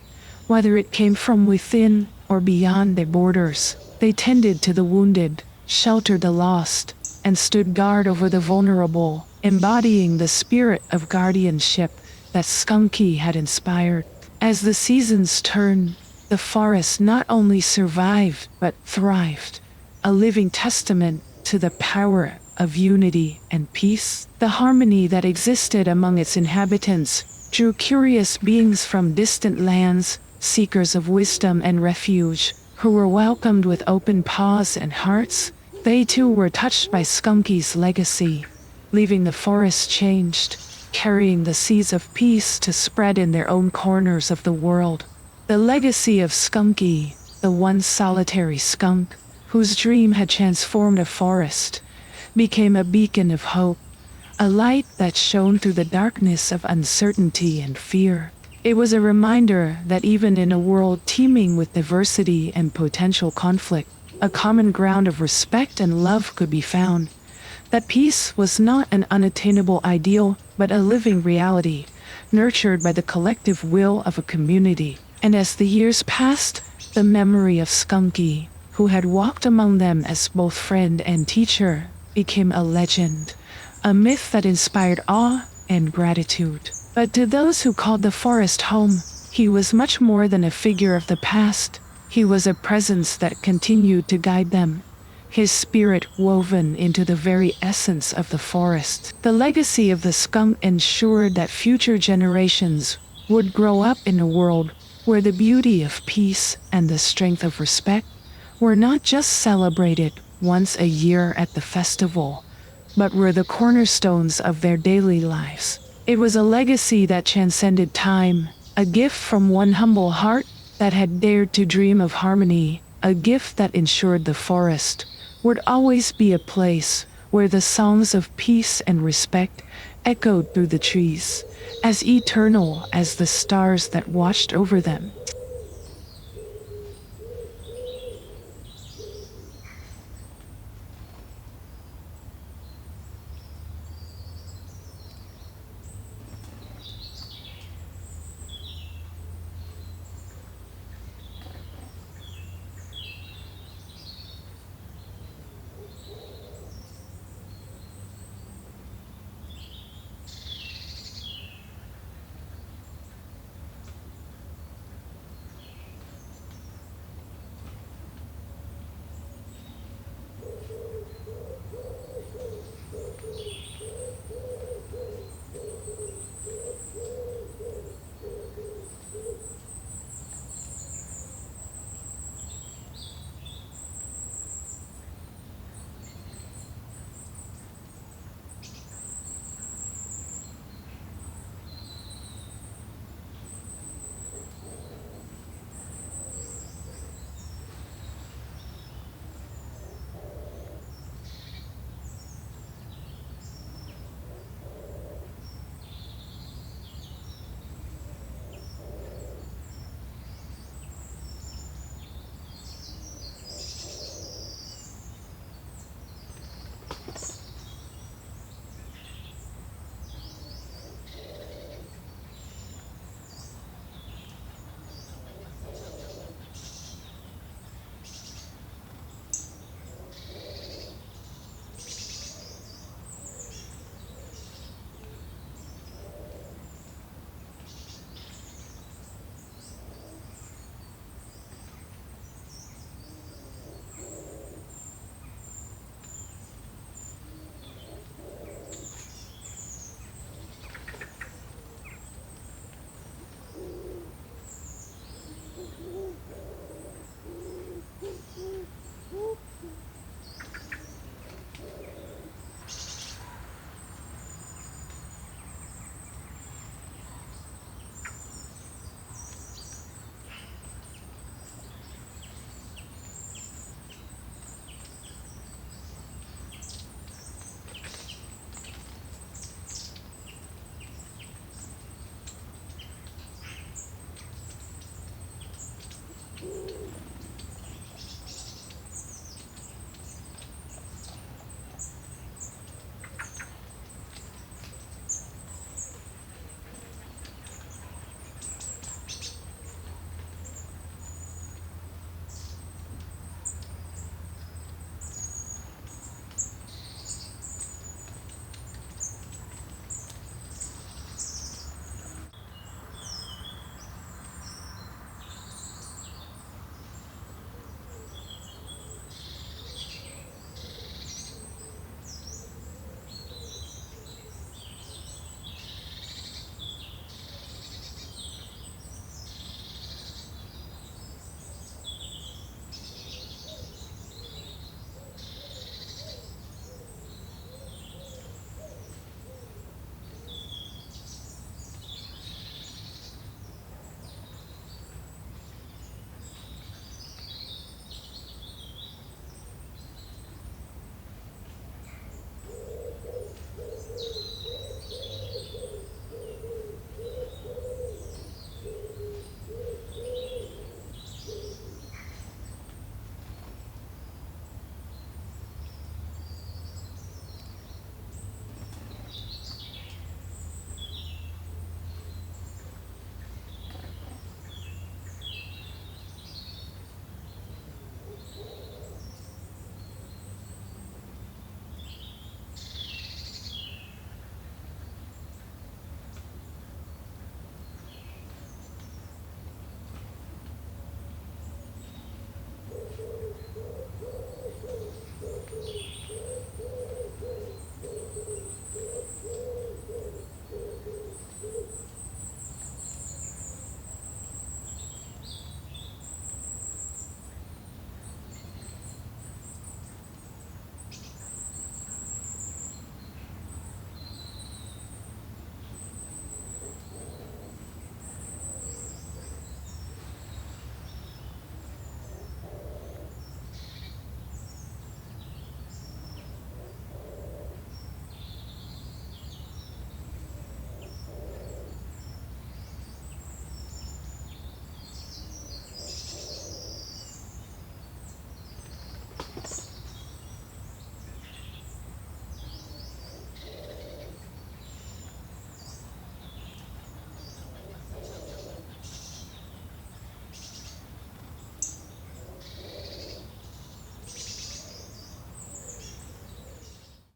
whether it came from within or beyond their borders. They tended to the wounded, sheltered the lost, and stood guard over the vulnerable, embodying the spirit of guardianship that Skunky had inspired. As the seasons turned, the forest not only survived but thrived, a living testament to the power of unity and peace. The harmony that existed among its inhabitants drew curious beings from distant lands, seekers of wisdom and refuge, who were welcomed with open paws and hearts. They too were touched by Skunky's legacy, leaving the forest changed, carrying the seeds of peace to spread in their own corners of the world. The legacy of Skunky, the one solitary skunk, whose dream had transformed a forest, became a beacon of hope, a light that shone through the darkness of uncertainty and fear. It was a reminder that even in a world teeming with diversity and potential conflict, a common ground of respect and love could be found. That peace was not an unattainable ideal, but a living reality, nurtured by the collective will of a community. And as the years passed, the memory of Skunky, who had walked among them as both friend and teacher, became a legend, a myth that inspired awe and gratitude. But to those who called the forest home, he was much more than a figure of the past. He was a presence that continued to guide them, his spirit woven into the very essence of the forest. The legacy of the skunk ensured that future generations would grow up in a world where the beauty of peace and the strength of respect were not just celebrated once a year at the festival, but were the cornerstones of their daily lives. It was a legacy that transcended time, a gift from one humble heart that had dared to dream of harmony, a gift that ensured the forest would always be a place where the songs of peace and respect echoed through the trees, as eternal as the stars that watched over them.